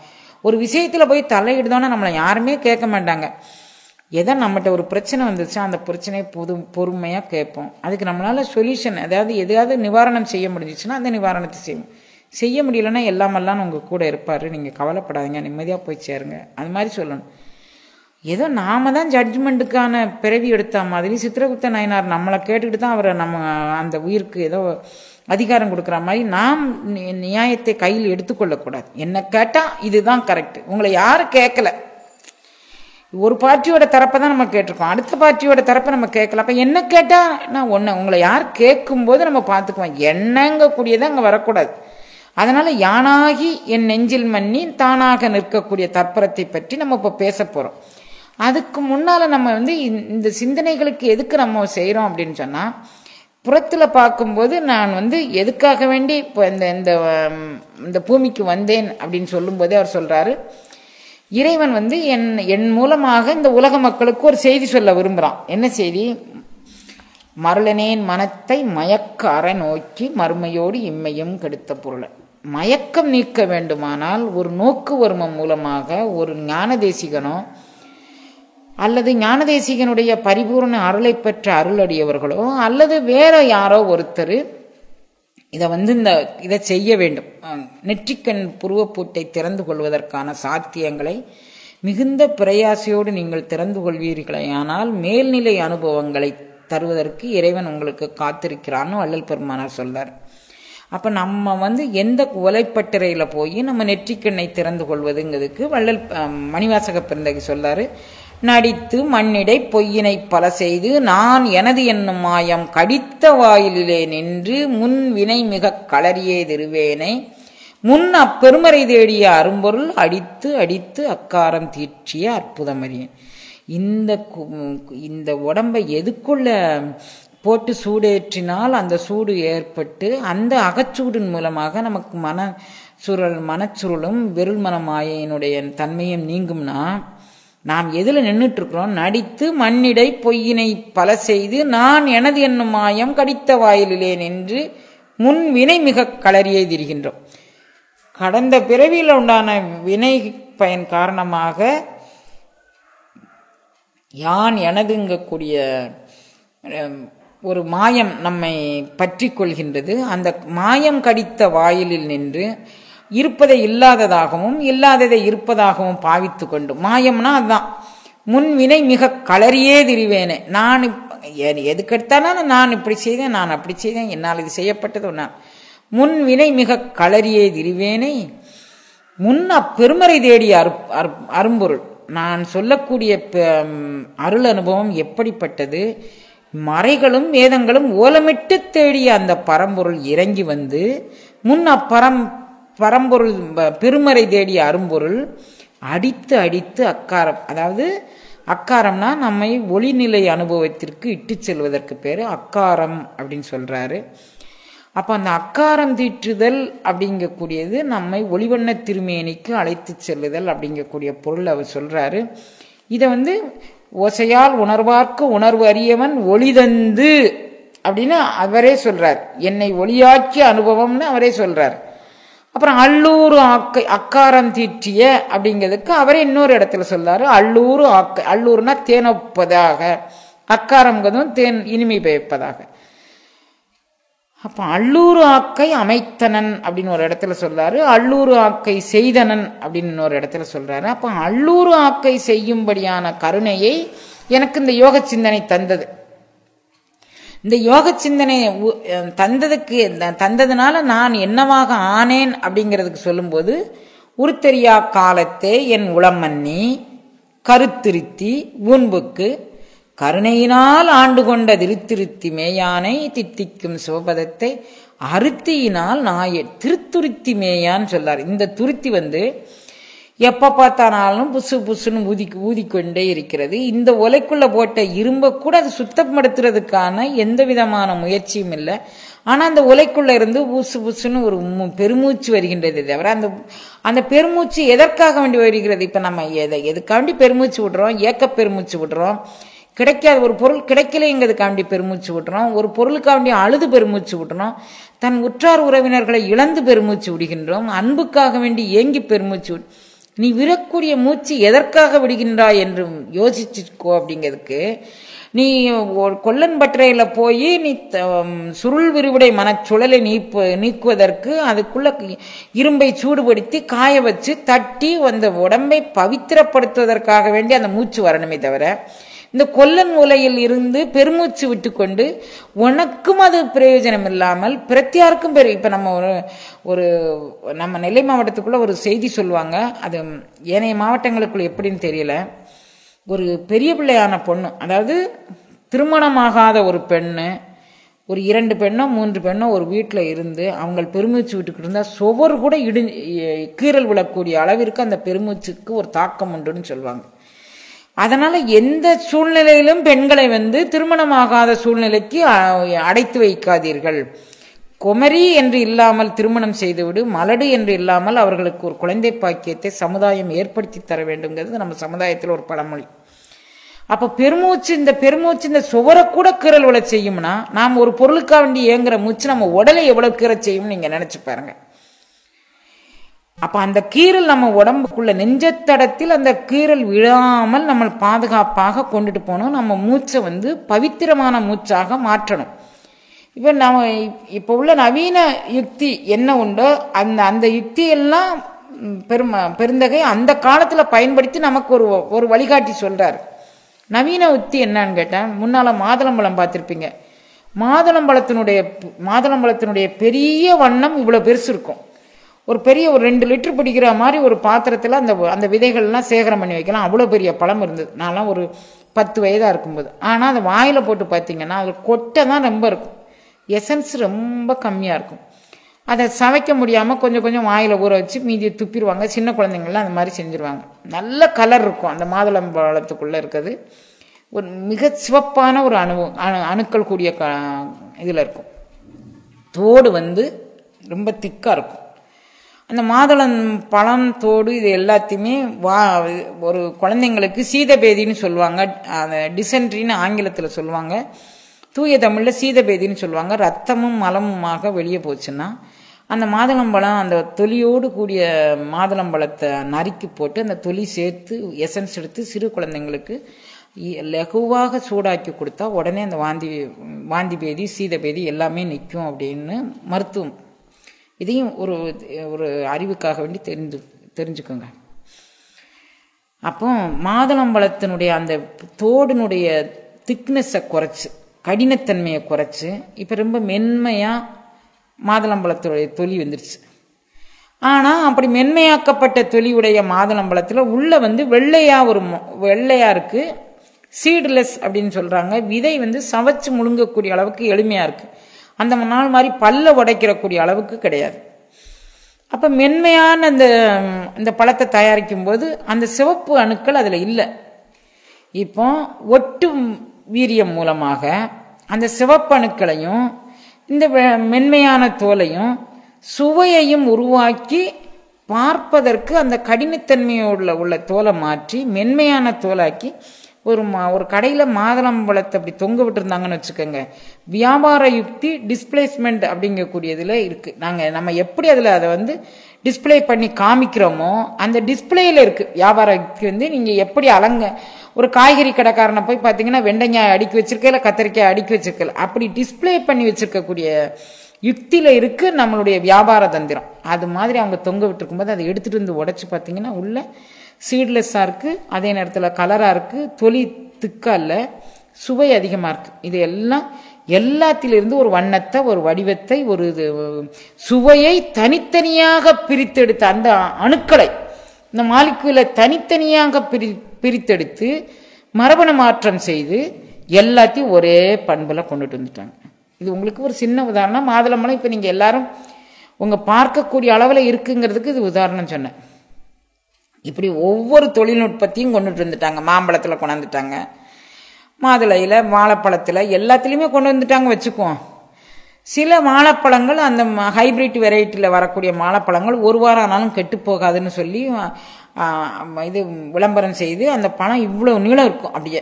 ஒரு விஷயத்தில் போய் தலையிடுதோன்னா நம்மளை யாருமே கேட்க மாட்டாங்க. ஏதோ நம்மகிட்ட ஒரு பிரச்சனை வந்துச்சா அந்த பிரச்சனையை பொறுமையாக கேட்போம். அதுக்கு நம்மளால் சொல்யூஷன், அதாவது எதையாவது நிவாரணம் செய்ய முடிஞ்சிச்சுன்னா அந்த நிவாரணத்தை செய்வோம். செய்ய முடியலன்னா எல்லாமெல்லாம் உங்கள் கூட இருப்பார், நீங்கள் கவலைப்படாதீங்க, நிம்மதியாக போய் சேருங்க, அது மாதிரி சொல்லணும். ஏதோ நாம தான் ஜட்ஜ்மெண்ட்டுக்கான பிறவி எடுத்த மாதிரி சித்திரகுப்த நாயனார் நம்மளை கேட்டுக்கிட்டு தான் அவரை நம்ம அந்த உயிருக்கு ஏதோ அதிகாரம் கொடுக்குற மாதிரி நாம் நியாயத்தை கையில் எடுத்துக்கொள்ளக்கூடாது. என்ன கேட்டால் இதுதான் கரெக்டு, உங்களை யாரும் கேட்கல. ஒரு பார்ட்டியோட தரப்பை தான் நம்ம கேட்டிருக்கோம், அடுத்த பார்ட்டியோட தரப்பை நம்ம கேட்கல. அப்போ என்ன கேட்டால் நான் ஒன்று, உங்களை யார் கேட்கும்போது நம்ம பார்த்துக்குவோம், என்னங்கக்கூடியதை அங்கே வரக்கூடாது. அதனால் யானாகி என் நெஞ்சில் மன்னி தானாக நிற்கக்கூடிய தற்பரத்தை பற்றி நம்ம இப்போ பேச போகிறோம். அதுக்கு முன்னால் நம்ம இந்த சிந்தனைகளுக்கு எதுக்கு நம்ம செய்கிறோம் அப்படின்னு சொன்னால், புறத்தில் பார்க்கும்போது நான் எதுக்காக வேண்டி இப்போ இந்த பூமிக்கு வந்தேன் அப்படின்னு சொல்லும்போதே அவர் சொல்கிறாரு, இறைவன் என் மூலமாக இந்த உலக மக்களுக்கு ஒரு செய்தி சொல்ல விரும்புகிறான். என்ன செய்தி? மருளனேன் மனத்தை மயக்க அற நோக்கி மறுமையோடு இம்மையும் கெடுத்த பொருளை. மயக்கம் நீக்க வேண்டுமானால் ஒரு நோக்கு வர்மம் மூலமாக ஒரு ஞானதேசிகனோ அல்லது ஞானதேசிகனுடைய பரிபூர்ண அருளை பெற்ற அருளடியவர்களோ அல்லது வேற யாரோ ஒருத்தர் இதை செய்ய வேண்டும். நெற்றிக்கண் புருவப்பூட்டை திறந்து கொள்வதற்கான சாத்தியங்களை மிகுந்த பிரயாசையோடு நீங்கள் திறந்து கொள்வீர்களேயானால் மேல்நிலை அனுபவங்களை தருவதற்கு இறைவன் உங்களுக்கு காத்திருக்கிறான்னு வள்ளல் பெருமானார் சொல்றார். அப்போ நம்ம எந்த ஒலைப்பட்டறையில் போய் நம்ம நெற்றிக்கண்ணை திறந்து கொள்வதுங்கிறதுக்கு வள்ளல் மணிவாசக பெருந்தகை சொல்லாரு, நடித்து மண்ணிடை பொய்யினை பல செய்து நான் எனது என்னும் மாயம் கடித்த வாயிலே நின்று முன் வினை மிக களறியே திருவேனை முன் அப்பெருமறை தேடிய அரும்பொருள் அடித்து அடித்து அக்காரம் தீற்றிய அற்புதமறியேன். இந்த உடம்பை எதுக்குள்ள போட்டு சூடேற்றினால் அந்த சூடு ஏற்பட்டு அந்த அகச்சூடின் மூலமாக நமக்கு மனச்சுருளும் வெறுள் மனமாயினுடைய தன்மையும் நீங்கும்னா நாம் எதில் நின்றுட்டு இருக்கிறோம்? நடித்து மண்ணிடை பொய்யினை பல செய்து நான் எனது என்னும் மாயம் கடித்த வாயிலே நின்று முன் வினை மிக களறியே திரிகின்றோம். கடந்த பிறவியில் உண்டான வினை பயன் காரணமாக யான் எனதுங்கக்கூடிய ஒரு மாயம் நம்மை பற்றி கொள்கின்றது. அந்த மாயம் கடித்த வாயிலில் நின்று இருப்பதை இல்லாததாகவும் இல்லாததை இருப்பதாகவும் பாவித்து கொண்டு, மாயம்னா அதுதான், முன்வினை மிக களறியே திரிவேனே. நான் எதுக்கெடுத்தாலும் நான் இப்படி செய்தேன், நான் அப்படி செய்தேன், என்னால் இது செய்யப்பட்டது ஒன்றா, முன்வினை மிக களறியே திரிவேனை முன் அப்பெருமறை தேடிய அரும்பொருள். நான் சொல்லக்கூடிய அருள் அனுபவம் எப்படிப்பட்டது? மறைகளும் வேதங்களும் ஓலமிட்டு தேடிய அந்த பரம்பொருள் இறங்கி முன் பரம்பொருள் பெருமறை தேடிய அரும்பொருள் அடித்து அடித்து அக்காரம், அதாவது அக்காரம்னா நம்மை ஒளிநிலை அனுபவத்திற்கு இட்டு செல்வதற்கு பேர் அக்காரம் அப்படின்னு சொல்றாரு. அப்போ அந்த அக்காரம் தீற்றுதல் அப்படிங்கக்கூடியது நம்மை ஒளிவண்ண திருமேனிக்கு அழைத்து செல்லுதல் அப்படிங்கக்கூடிய பொருள் அவர் சொல்றாரு. இதை ஓசையால் உணர்வார்க்கு உணர்வு அறியவன் ஒளிதந்து அப்படின்னு அவரே சொல்றார். என்னை ஒளியாக்கிய அனுபவம்னு அவரே சொல்றார். அப்புறம் அல்லூறு ஆக்கை அக்காரம் தீற்றிய அப்படிங்கிறதுக்கு அவரே இன்னொரு இடத்துல சொல்றாரு, அல்லூறு ஆக்கை. அல்லூர்னா தேனொப்பதாக, அக்காரங்கிறதும் தேன் இனிமை பயப்பதாக. அப்ப அல்லூறு ஆக்கை அமைத்தனன் அப்படின்னு ஒரு இடத்துல சொல்றாரு, அல்லூறு ஆக்கை செய்தனன் அப்படின்னு இன்னொரு இடத்துல சொல்றாரு. அப்ப அல்லூறு ஆக்கை செய்யும்படியான கருணையை எனக்கு இந்த யோக சிந்தனை தந்தது. இந்த யோக சிந்தனை தந்ததுனால நான் என்னவாக ஆனேன் அப்படிங்கிறதுக்கு சொல்லும்போது, உருத்தெரியா காலத்தே என் உளமன்னி கருத்திருத்தி ஊன்புக்கு கருணையினால் ஆண்டு கொண்ட திருத்திருத்தி மேயானை தித்திக்கும் சிவபதத்தை அருத்தியினால் நாய திருத்துருத்தி மேயான்னு சொல்லார். இந்த துருத்தி எப்ப பார்த்தானாலும் புசு புசுன்னு ஊதிக்கொண்டே இருக்கிறது. இந்த ஒலைக்குள்ள போட்ட இரும்ப கூட அது சுத்தப்படுத்துறதுக்கான எந்த விதமான முயற்சியும் இல்லை. ஆனா அந்த ஒலைக்குள்ள இருந்து புசு புசுன்னு ஒரு பெருமூச்சு வருகின்றது தவிர அந்த பெருமூச்சு எதற்காக வேண்டி வருகிறது? இப்ப நம்ம எதுக்காண்டி பெருமூச்சு விடுறோம்? ஏக்க பெருமூச்சு விடுறோம். கிடைக்காத ஒரு பொருள் கிடைக்கலைங்கிறதுக்காண்டி பெருமூச்சு விடுறோம். ஒரு பொருளுக்காண்டி அழுது பெருமூச்சு விடுறோம். தன் உற்றார் உறவினர்களை இழந்து பெருமூச்சு விடுகின்றோம். அன்புக்காக வேண்டி ஏங்கி பெருமூச்சு நீ விடக்கூடிய மூச்சு எதற்காக விடுகின்றாய் என்று யோசிச்சுக்கோ. அப்படிங்கிறதுக்கு நீ கொல்லன் பட்டறையில போய் நீ சுருள் விரிவுடை மனச்சுழலை நீக்குவதற்கு அதுக்குள்ள இரும்பை சூடுபடுத்தி காய வச்சு தட்டி அந்த உடம்பை பவித்திரப்படுத்துவதற்காக வேண்டி அந்த மூச்சு வரணுமே தவிர, இந்த கொல்லன் உலையில் இருந்து பெருமூச்சு விட்டுக்கொண்டு உனக்கும் அது பிரயோஜனம் இல்லாமல் பிரத்தியாருக்கும் இப்ப நம்ம ஒரு நம்ம நெல்லை மாவட்டத்துக்குள்ள ஒரு செய்தி சொல்லுவாங்க. அது ஏனைய மாவட்டங்களுக்குள்ள எப்படின்னு தெரியல. ஒரு பெரிய பிள்ளையான பொண்ணு, அதாவது திருமணமாகாத ஒரு பெண்ணு, ஒரு 2 பெண்ணோ 3 பெண்ணோ ஒரு வீட்டில் இருந்து அவங்க பெருமூச்சு விட்டுக்கிட்டு இருந்தால் சுவர் கூட கீறல் விழக்கூடிய அளவிற்கு அந்த பெருமூச்சுக்கு ஒரு தாக்கம் உண்டுன்னு சொல்லுவாங்க. அதனால எந்த சூழ்நிலையிலும் பெண்களை திருமணமாகாத சூழ்நிலைக்கு அடைத்து வைக்காதீர்கள். குமரி என்று இல்லாமல் திருமணம் செய்துவிடு, மலடு என்று இல்லாமல் அவர்களுக்கு ஒரு குழந்தை பாக்கியத்தை சமுதாயம் ஏற்படுத்தி தர வேண்டும்ங்கிறது நம்ம சமுதாயத்தில் ஒரு பழமொழி. அப்ப இந்த பெருமூச்சு இந்த சுவரை கூட கீறல் விழ செய்யும்னா, நாம் ஒரு பொருளுக்காக வேண்டி ஏங்குற மூச்சு நம்ம உடலை எவ்வளவு கீற செய்யும் நீங்க நினைச்சு பாருங்க. அப்ப அந்த கீறல் நம்ம உடம்புக்குள்ள நெஞ்சத்தடத்தில் அந்த கீறல் விழாமல் நம்ம பாதுகாப்பாக கொண்டுட்டு போகணும். நம்ம மூச்சை பவித்திரமான மூச்சாக மாற்றணும். இப்ப உள்ள நவீன யுக்தி என்ன உண்டோ அந்த யுக்தியெல்லாம் பெருந்தகை அந்த காலத்துல பயன்படுத்தி நமக்கு ஒரு வழிகாட்டி சொல்றாரு. நவீன யுக்தி என்னன்னு கேட்டா, முன்னால மாதுளம்பழம் பார்த்திருப்பீங்க. மாதுளம்பழத்தினுடைய பெரிய வண்ணம் இவ்வளவு பெருசு இருக்கும். ஒரு 2 லிட்டர் பிடிக்கிற மாதிரி ஒரு பாத்திரத்துல அந்த விதைகள்லாம் சேகரம் பண்ணி வைக்கலாம். அவ்வளவு பெரிய பழம் இருந்தது. நான்லாம் ஒரு 10 வயதா இருக்கும்போது. ஆனா அதை வாயில போட்டு பார்த்தீங்கன்னா அது கொட்டை தான் ரொம்ப இருக்கும், எசன்ஸ் ரொம்ப கம்மியா இருக்கும். அதை சமைக்க முடியாம கொஞ்சம் கொஞ்சம் வாயில ஊற வச்சு மீதியை துப்பிடுவாங்க. சின்ன குழந்தைங்கள்லாம் அந்த மாதிரி செஞ்சிருவாங்க. நல்ல கலர் இருக்கும் அந்த மாதுளம்பழத்துக்குள்ள இருக்கிறது. ஒரு மிக சிவப்பான ஒரு அணுக்கள் கூடிய இதுல இருக்கும். தோடு ரொம்ப திக்கா இருக்கும். அந்த மாதுளம் பழம் தோடு இது எல்லாத்தையுமே ஒரு குழந்தைங்களுக்கு சீதபேதின்னு சொல்லுவாங்க. அந்த டிசென்ட்ரின்னு ஆங்கிலத்தில் சொல்லுவாங்க, தூய தமிழ்ல சீதபேதின்னு சொல்லுவாங்க. ரத்தமும் மலமுமாக வெளியே போச்சுன்னா அந்த மாதுளம்பழம் அந்த தொலியோடு கூடிய மாதுளம்பழத்தை நறுக்கி போட்டு அந்த தொலி சேர்த்து எசன்ஸ் எடுத்து சிறு குழந்தைங்களுக்கு லகுவாக சூடாக்கி கொடுத்தா உடனே அந்த வாந்தி பேதி சீதபேதி எல்லாமே நிற்கும் அப்படின்னு மருத்துவம். இதையும் ஒரு அறிவுக்காக வேண்டி தெரிஞ்சுக்கோங்க. அப்போ மாதுளம்பழத்தினுடைய அந்த தோடினுடைய திக்னஸை குறைச்சு, கடினத்தன்மையை குறைச்சு, இப்போ ரொம்ப மென்மையாக மாதுளம்பழத்துடைய தொலி வந்துருச்சு. ஆனால் அப்படி மென்மையாக்கப்பட்ட தொலியுடைய மாதுளம்பழத்தில் உள்ள வெள்ளையா இருக்கு. சீட்லெஸ் அப்படின்னு சொல்றாங்க. விதை சவைச்சு முழுங்கக்கூடிய அளவுக்கு எளிமையா இருக்கு. அந்த நாள் மாதிரி பல்ல உடைக்கிறக்கூடிய அளவுக்கு கிடையாது. அப்ப மென்மையான இந்த பழத்தை தயாரிக்கும் போது அந்த சிவப்பு அணுக்கள் அதுல இல்லை. இப்போ ஒட்டு வீரியம் மூலமாக அந்த சிவப்பு அணுக்களையும் இந்த மென்மையான தோலையும் சுவையையும் உருவாக்கி பார்ப்பதற்கு அந்த கடினத்தன்மையோட உள்ள தோலை மாற்றி மென்மையான தோலாக்கி ஒரு கடையில மாதுளம்பழத்தை அப்படி தொங்க விட்டுருந்தாங்கன்னு வச்சுக்கோங்க. வியாபார யுக்தி டிஸ்பிளேஸ்மெண்ட் அப்படிங்கக்கூடியதுல இருக்கு. நம்ம எப்படி அதை டிஸ்பிளே பண்ணி காமிக்கிறோமோ அந்த டிஸ்பிளேல இருக்கு வியாபார யுக்தி. நீங்க எப்படி ஒரு காய்கறி கடைக்காரனை போய் பார்த்தீங்கன்னா வெண்டைக்காய் அடுக்கி வச்சிருக்க, இல்லை கத்திரிக்காய் அடுக்கி வச்சிருக்கல, அப்படி டிஸ்பிளே பண்ணி வச்சிருக்கக்கூடிய யுக்தியில இருக்கு நம்மளுடைய வியாபார தந்திரம். அது மாதிரி அவங்க தொங்க விட்டுருக்கும் போது அதை எடுத்துட்டு உடைச்சு பார்த்தீங்கன்னா உள்ள சீட்லெஸ்ஸா இருக்கு, அதே நேரத்தில் கலரா இருக்கு, தொலி திக்கா இல்லை, சுவை அதிகமா இருக்கு. இது எல்லாத்திலிருந்து ஒரு வண்ணத்தை, ஒரு வடிவத்தை, ஒரு சுவையை தனித்தனியாக பிரித்தெடுத்த அந்த அணுக்களை, இந்த மாலிக்யூலை தனித்தனியாக பிரித்தெடுத்து மரபணு மாற்றம் செய்து எல்லாத்தையும் ஒரே பண்புல கொண்டுட்டு வந்துட்டாங்க. இது உங்களுக்கு ஒரு சின்ன உதாரணம். மாதுளம்பழம் இப்ப நீங்க எல்லாரும் உங்க பார்க்கக்கூடிய அளவுல இருக்குங்கிறதுக்கு இது உதாரணம் சொன்னேன். இப்படி ஒவ்வொரு தொழில்நுட்பத்தையும் கொண்டுட்டு வந்துட்டாங்க. மாம்பழத்துல கொண்டாந்துட்டாங்க, மாதுளையில, வாழைப்பழத்துல, எல்லாத்துலயுமே கொண்டு வந்துட்டாங்க வச்சுக்குவோம். சில வாழைப்பழங்கள் அந்த ஹைபிரிட் வெரைட்டியில் வரக்கூடிய வாழைப்பழங்கள் ஒரு வாரம் ஆனாலும் கெட்டு போகாதுன்னு சொல்லி இது விளம்பரம் செய்து அந்த பழம் இவ்வளோ நீளம் இருக்கும். அப்படியே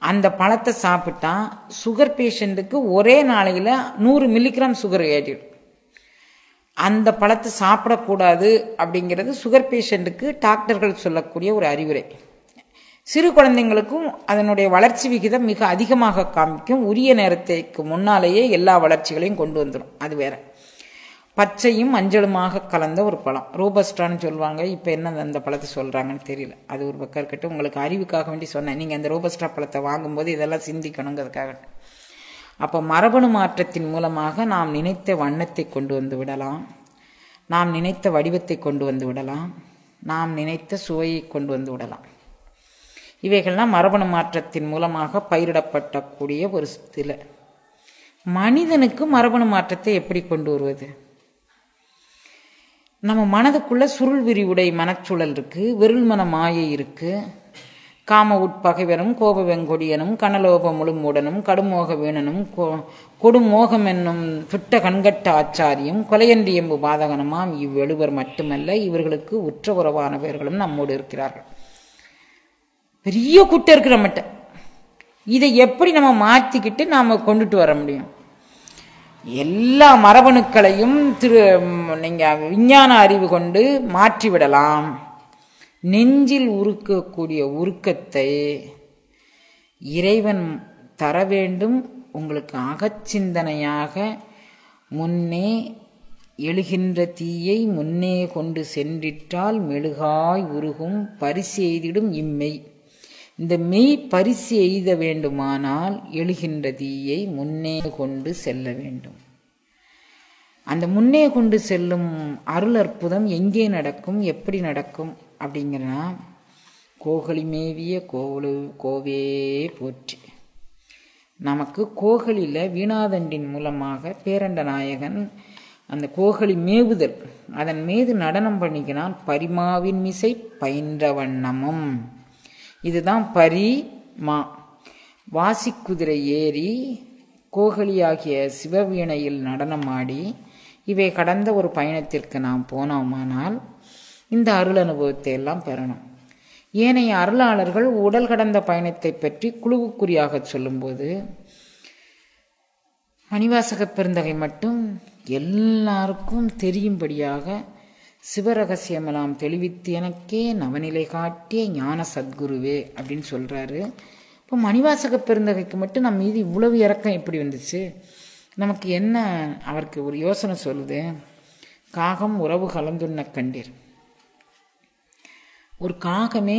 அந்த பழத்தை சாப்பிட்டா சுகர் பேஷண்ட்டுக்கு ஒரே நாளையில் 100 மில்லிகிராம் சுகர் ஏறிடும். அந்த பழத்தை சாப்பிடக்கூடாது அப்படிங்கிறது சுகர் பேஷண்ட்டுக்கு டாக்டர்கள் சொல்லக்கூடிய ஒரு அறிவுரை. சிறு குழந்தைங்களுக்கும் அதனுடைய வளர்ச்சி விகிதம் மிக அதிகமாக காமிக்கும். உரிய நேரத்துக்கு முன்னாலேயே எல்லா வளர்ச்சிகளையும் கொண்டு வந்துடும். அது வேற. பச்சையும் மஞ்சளுமாக கலந்த ஒரு பழம் ரோபஸ்டான்னு சொல்லுவாங்க. இப்போ என்ன அந்த பழத்தை சொல்கிறாங்கன்னு தெரியல. அது ஒரு பக்கம் இருக்கட்டும். உங்களுக்கு அறிவுக்காக வேண்டி சொன்னேன். நீங்கள் அந்த ரோபஸ்டா பழத்தை வாங்கும்போது இதெல்லாம் சிந்திக்கணுங்கிறதுக்காக. அப்போ மரபணு மாற்றத்தின் மூலமாக நாம் நினைத்த வண்ணத்தை கொண்டு வந்து விடலாம், நாம் நினைத்த வடிவத்தை கொண்டு வந்து விடலாம், நாம் நினைத்த சுவையை கொண்டு வந்து விடலாம். இவைகள்லாம் மரபணு மாற்றத்தின் மூலமாக பயிரிடப்படக்கூடிய ஒரு சில. மனிதனுக்கு மரபணு மாற்றத்தை எப்படி கொண்டு வருவது? நம்ம மனதுக்குள்ள சுருள் விரிவுடை மனச்சூழல் இருக்கு, விருள்மன மாயை இருக்கு. காம உட்பகைவனும் கோப வெங்கொடியனும் கனலோப முழுமூடனும் கடுமோக வீணனும் கொடுமோகம் என்னும் சுட்ட கண்கட்ட ஆச்சாரியும் கொலையன்றி எம்பு பாதகனமாம் இவ்வெழுவர் மட்டுமல்ல, இவர்களுக்கு உற்ற உறவானவர்களும் நம்மோடு இருக்கிறார்கள். பெரிய கூட்டம் இருக்கிற மட்ட. இதை எப்படி நம்ம மாற்றிக்கிட்டு நாம் கொண்டுட்டு வர முடியும்? எல்லா மரபணுக்களையும் நீங்கள் விஞ்ஞான அறிவு கொண்டு மாற்றிவிடலாம். நெஞ்சில் உருக்கக்கூடிய உருக்கத்தை இறைவன் தர வேண்டும். உங்களுக்கு அகச்சிந்தனையாக முன்னே எழுகின்ற தீயை முன்னே கொண்டு சென்றிட்டால் மெழுகாய் உருகும் பரிசு எய்திடும் இம்மெய். இந்த மெய் பரிசு எய்த வேண்டுமானால் எழுகின்ற தீயை முன்னே கொண்டு செல்ல வேண்டும். அந்த முன்னே கொண்டு செல்லும் அருள் அற்புதம் எங்கே நடக்கும், எப்படி நடக்கும் அப்படிங்கிறனா, கோகலி மேவிய கோவே போற்றி. நமக்கு கோகலியில் வீணாதண்டின் மூலமாக பேரண்ட நாயகன் அந்த கோகலி மேவுதல், அதன் மீது நடனம் பண்ணிக்கிறான். பரிமாவின் மிசை பயின்ற வண்ணமும். இதுதான் பரிமா. வாசிக்குதிரை ஏறி கோகலியாகிய சிவவீணையில் நடனமாடி இவை கடந்த ஒரு பயணத்திற்கு நாம் போனோமானால் இந்த அருள் அனுபவத்தை எல்லாம் பெறணும். ஏனைய அருளாளர்கள் உடல் கடந்த பயணத்தை பற்றி குழுவுக்குறியாக சொல்லும்போது, மணிவாசக பெருந்தகை மட்டும் எல்லாருக்கும் தெரியும்படியாக சிவரகசியமெல்லாம் தெளிவித்து எனக்கே நவநிலை காட்டிய ஞான சத்குருவே அப்படின்னு சொல்கிறாரு. இப்போ மணிவாசக பெருந்தகைக்கு மட்டும் நம்ம மீது இவ்வளவு இறக்கம் எப்படி வந்துச்சு? நமக்கு என்ன அவருக்கு ஒரு யோசனை சொல்லுது. காகம் உறவு கலந்துண்ண கண்டீர். ஒரு காகமே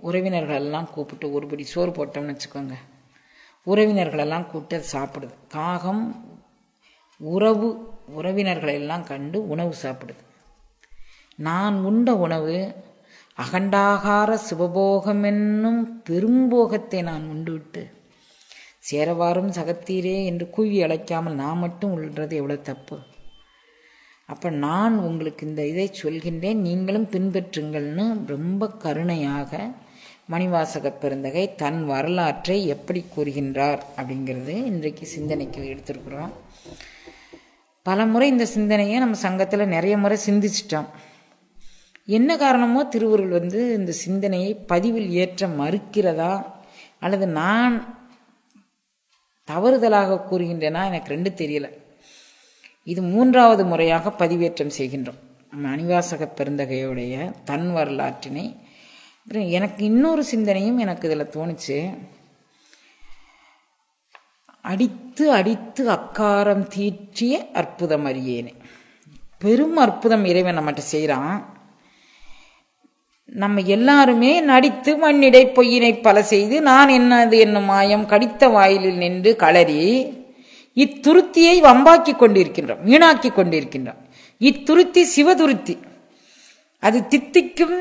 உறவினர்களெல்லாம் கூப்பிட்டு ஒருபடி சோறு போட்டோம்னு வச்சுக்கோங்க, உறவினர்களெல்லாம் கூப்பிட்டு அது சாப்பிடுது. காகம் உறவினர்களெல்லாம் கண்டு உணவு சாப்பிடுது. நான் உண்ட உணவு அகண்டாகார சிவபோகம் என்னும் பெரும்போகத்தை நான் உண்டுவிட்டு சேரவாரும் சகத்தீரே என்று கூவி அழைக்காமல் நான் மட்டும் உள்ளது எவ்வளோ தப்பு. அப்போ நான் உங்களுக்கு இந்த இதை சொல்கின்றேன், நீங்களும் பின்பற்றுங்கள்னு ரொம்ப கருணையாக மணிவாசக பெருந்தகை தன் வரலாற்றை எப்படி கூறுகின்றார் அப்படிங்கிறது இன்றைக்கு சிந்தனைக்கு எடுத்திருக்கிறோம். பல முறை இந்த சிந்தனையை நம்ம சங்கத்தில் நிறைய முறை சிந்திச்சிட்டோம். என்ன காரணமோ திருவருள் இந்த சிந்தனையை பதிவில் ஏற்ற மறுக்கிறதா அல்லது நான் தவறுதலாக கூறுகின்றேனா எனக்கு ரெண்டு தெரியல. இது 3வது முறையாக பதிவேற்றம் செய்கின்றோம் மணிவாசக பெருந்தகையுடைய தன் வரலாற்றினை. எனக்கு இன்னொரு சிந்தனையும் எனக்கு இதில் தோணுச்சு. அடித்து அடித்து அக்காரம் தீற்றிய அற்புதம் அறியேனே. பெரும் அற்புதம் இறைவன் நம்மகிட்ட செய்கிறான். நம்ம எல்லாருமே நடித்து மண்ணிடை பொய்யினை பல செய்து நான் என்னது என்னும் மாயம் கடித்த வாயிலில் நின்று களறி இத்துருத்தியை வம்பாக்கி கொண்டிருக்கின்றோம், வீணாக்கி கொண்டிருக்கின்றோம். இத்துருத்தி சிவதுருத்தி, அது தித்திக்கும்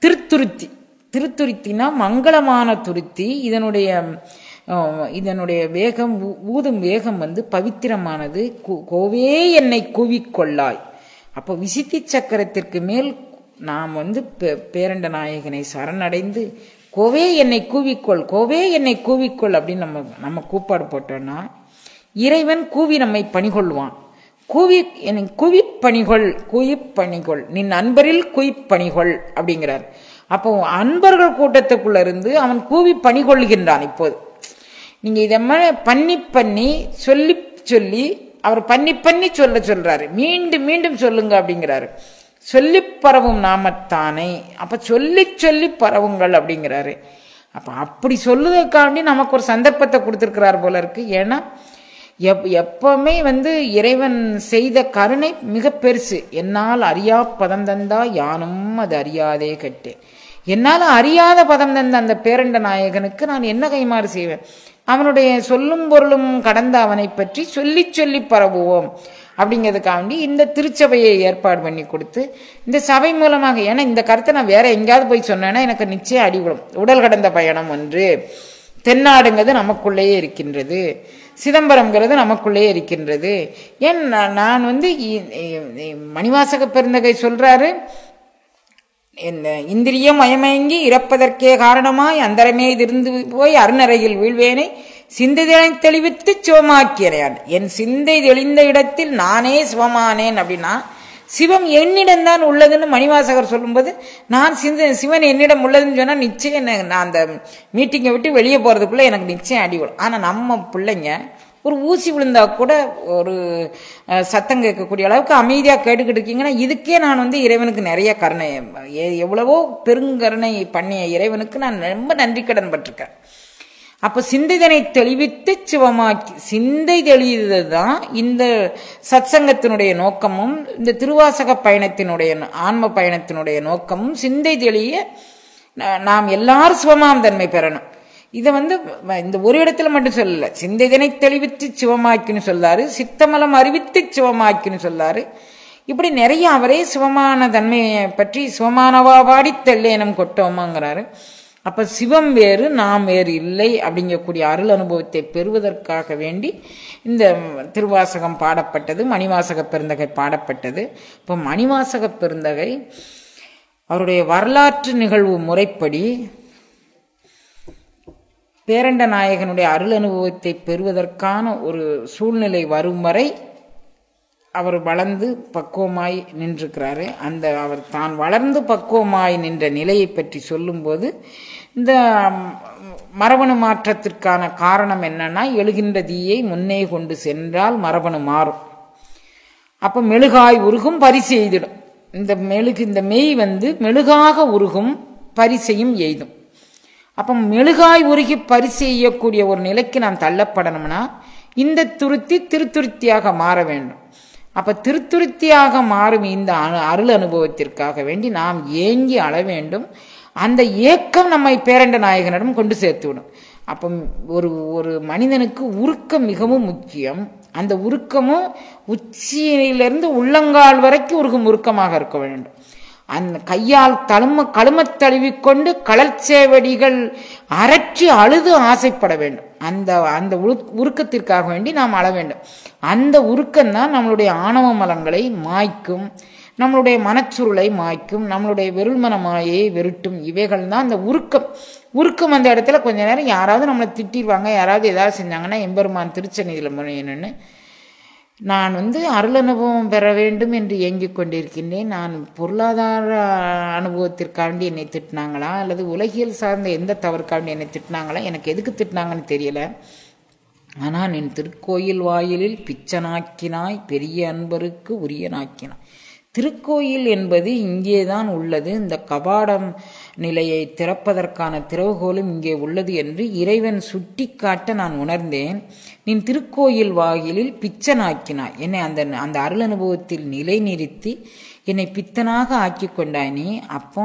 திருத்துருத்தி. திருத்துருத்தினா மங்களமான துருத்தி. இதனுடைய வேகம், ஊதும் வேகம் பவித்திரமானது. கோவே என்னை கூவிக்கொள்ளாய். அப்போ விசித்தி சக்கரத்திற்கு மேல் நாம் பேரண்ட நாயகனை சரணடைந்து கோவே என்னை கூவிக்கொள், கோவே என்னை கூவிக்கொள் அப்படின்னு நம்ம கூப்பாடு போட்டோம்னா இறைவன் கூவி நம்மை பணிகொள்வான். குவிப்பணிகொள் நின் அன்பரில் குவிப்பணிகொள் அப்படிங்கிறார். அப்போ அன்பர்கள் கூட்டத்துக்குள்ள இருந்து அவன் கூவி பணிகொள்கின்றான். இப்போது நீங்க இதை பண்ணி சொல்லி சொல்லி அவர் பண்ணி பண்ணி சொல்றாரு. மீண்டும் மீண்டும் சொல்லுங்க அப்படிங்கிறாரு. சொல்லி பரவும் நாமத்தானே. அப்ப சொல்லி சொல்லி பரவுங்கள் அப்படிங்கிறாரு. அப்ப அப்படி சொல்லுவதற்காண்டி நமக்கு ஒரு சந்தர்ப்பத்தை கொடுத்திருக்கிறார் போல இருக்கு. ஏன்னா எப்பவுமே இறைவன் செய்த கருணை மிக பெருசு. என்னால் அறியா பதம் தந்தா யானும் அது அறியாதே கட்டேன். என்னால் அறியாத பதம் தந்த அந்த பேரண்ட நாயகனுக்கு நான் என்ன கைமாறு செய்வேன்? அவனுடைய சொல்லும் பொருளும் கடந்த அவனை பற்றி சொல்லி சொல்லி பரவுவோம் அப்படிங்கிறதுக்காண்டி இந்த திருச்சபையை ஏற்பாடு பண்ணி கொடுத்து இந்த சபை மூலமாக, ஏன்னா இந்த கருத்தை நான் வேற எங்கேயாவது போய் சொன்னேன்னா எனக்கு நிச்சயம் அடிவிடும். உடல் கடந்த பயணம் ஒன்று, தென்னாடுங்கிறது நமக்குள்ளேயே இருக்கின்றது, சிதம்பரம்ங்கிறது நமக்குள்ளேயே இருக்கின்றது. ஏன் நான் மணிவாசக பெருந்தகை சொல்றாரு, இந்திரியம் மயமயங்கி இறப்பதற்கே காரணமாய் அந்தரமே இருந்து போய் அருணறையில் வீழ்வேனை சிந்தை தெளிவித்து சிவமாக்கிறேன். என் சிந்தை தெளிந்த இடத்தில் நானே சிவமானேன். அப்படின்னா சிவம் என்னிடம்தான் உள்ளதுன்னு மணிவாசகர் சொல்லும்போது, நான் சிவன் என்னிடம் உள்ளதுன்னு சொன்னா நிச்சயம் நான் அந்த மீட்டிங்கை விட்டு வெளியே போறதுக்குள்ள எனக்கு நிச்சயம் அடிவிடும். ஆனா நம்ம பிள்ளைங்க ஒரு ஊசி விழுந்தா கூட ஒரு சத்தம் கேட்கக்கூடிய அளவுக்கு அமைதியா கேட்டுக்கிட்டு இருக்கீங்கன்னா, இதுக்கே நான் இறைவனுக்கு நிறைய கருணை, எவ்வளவோ பெருங்கருணை பண்ணிய இறைவனுக்கு நான் ரொம்ப நன்றி கடன் பட்டிருக்கேன். அப்ப சிந்தைதனை தெளிவித்து சிவமாக்கி, சிந்தை தெளிவதுதான் இந்த சத்சங்கத்தினுடைய நோக்கமும், இந்த திருவாசக பயணத்தினுடைய ஆன்ம பயணத்தினுடைய நோக்கமும். சிந்தை தெளிய நாம் எல்லாரும் சிவமாம் தன்மை பெறணும். இதை இந்த ஒரு இடத்துல மட்டும் சொல்லல, சிந்தைதனை தெளிவித்து சிவமாக்கின்னு சொல்லாரு, சித்தமலம் அறிவித்து சிவமாக்கின்னு சொல்லாரு. இப்படி நிறைய அவரே சிவமான தன்மையை பற்றி சிவமானவா பாடி தெல்லேனம் கொட்டோமாங்கிறாரு. அப்ப சிவம் வேறு நாம் வேறு இல்லை அப்படிங்கக்கூடிய அருள் அனுபவத்தை பெறுவதற்காக வேண்டி இந்த திருவாசகம் பாடப்பட்டது, மணிவாசக பெருந்தகை பாடப்பட்டது. இப்போ மணிவாசக பெருந்தகை அவருடைய வரலாற்று நிகழ்வு முறைப்படி பேரண்ட நாயகனுடைய அருள் அனுபவத்தை பெறுவதற்கான ஒரு சூழ்நிலை வரும் வரை அவர் வளர்ந்து பக்குவமாய் நின்றிருக்கிறாரு. அந்த அவர் தான் வளர்ந்து பக்குவமாய் நின்ற நிலையை பற்றி சொல்லும்போது, இந்த மரபணு மாற்றத்திற்கான காரணம் என்னன்னா, எழுகின்ற தீயை முன்னே கொண்டு சென்றால் மரபணு மாறும். அப்ப மெழுகாய் உருகும் பரிசு எய்திடும். இந்த மெய் மெழுகாக உருகும் பரிசையும் எய்தும். அப்ப மெழுகாய் உருகி பரிசு செய்யக்கூடிய ஒரு நிலைக்கு நாம் தள்ளப்படணும்னா இந்த துருத்தி திருத்துருத்தியாக மாற வேண்டும். அப்ப திருத்துருத்தியாக மாறும் இந்த அருள் அனுபவத்திற்காக வேண்டி நாம் ஏங்கி அழ வேண்டும். அந்த ஏக்கம் நம்மை பேரண்ட நாயகனிடம் கொண்டு சேர்த்து விடும். அப்ப ஒரு மனிதனுக்கு உருக்கம் மிகவும் முக்கியம். அந்த உருக்கமும் உச்சியிலிருந்து உள்ளங்கால் வரைக்கும் உருகும் உருக்கமாக இருக்க வேண்டும். அந்த கையால் கழுமத் தழுவிக்கொண்டு கடற்சேவடிகள் அரற்றி அழுது ஆசைப்பட வேண்டும். அந்த உருக்கத்திற்காக வேண்டி நாம் அழ வேண்டும். அந்த உருக்கம்தான் நம்மளுடைய ஆணவ மலங்களை மாய்க்கும், நம்மளுடைய மனச்சுருளை மாய்க்கும், நம்மளுடைய வெருள்மன மாயை வெருட்டும். இவைகள் தான் அந்த உருக்கம். அந்த இடத்துல கொஞ்ச நேரம் யாராவது நம்மளை திட்டிடுவாங்க, யாராவது ஏதாவது செஞ்சாங்கன்னா எம்பெருமான் திருச்செநிதியில் முனையன்னு நான் அருள் அனுபவம் பெற வேண்டும் என்று ஏங்கிக் கொண்டிருக்கின்றேன். நான் பொருளாதார அனுபவத்திற்காண்டி என்னை திட்டினாங்களா, அல்லது உலகியல் சார்ந்த எந்த தவறுக்காண்டி என்னை திட்டினாங்களா, எனக்கு எதுக்கு திட்டினாங்கன்னு தெரியல. ஆனால் என் திருக்கோயில் வாயிலில் பிச்சனாக்கினாய், பெரிய அன்பருக்கு உரியனாக்கினாய். திருக்கோயில் என்பது இங்கேதான் உள்ளது. இந்த கபாடம் நிலையை திறப்பதற்கான திறவுகோலும் இங்கே உள்ளது என்று இறைவன் சுட்டி காட்ட நான் உணர்ந்தேன். நீ திருக்கோயில் வாயிலில் பிச்சனாக்கினாய், என்னை அந்த அருள் அனுபவத்தில் நிலை நிறுத்தி என்னை பித்தனாக ஆக்கி கொண்டாய் நீ. அப்போ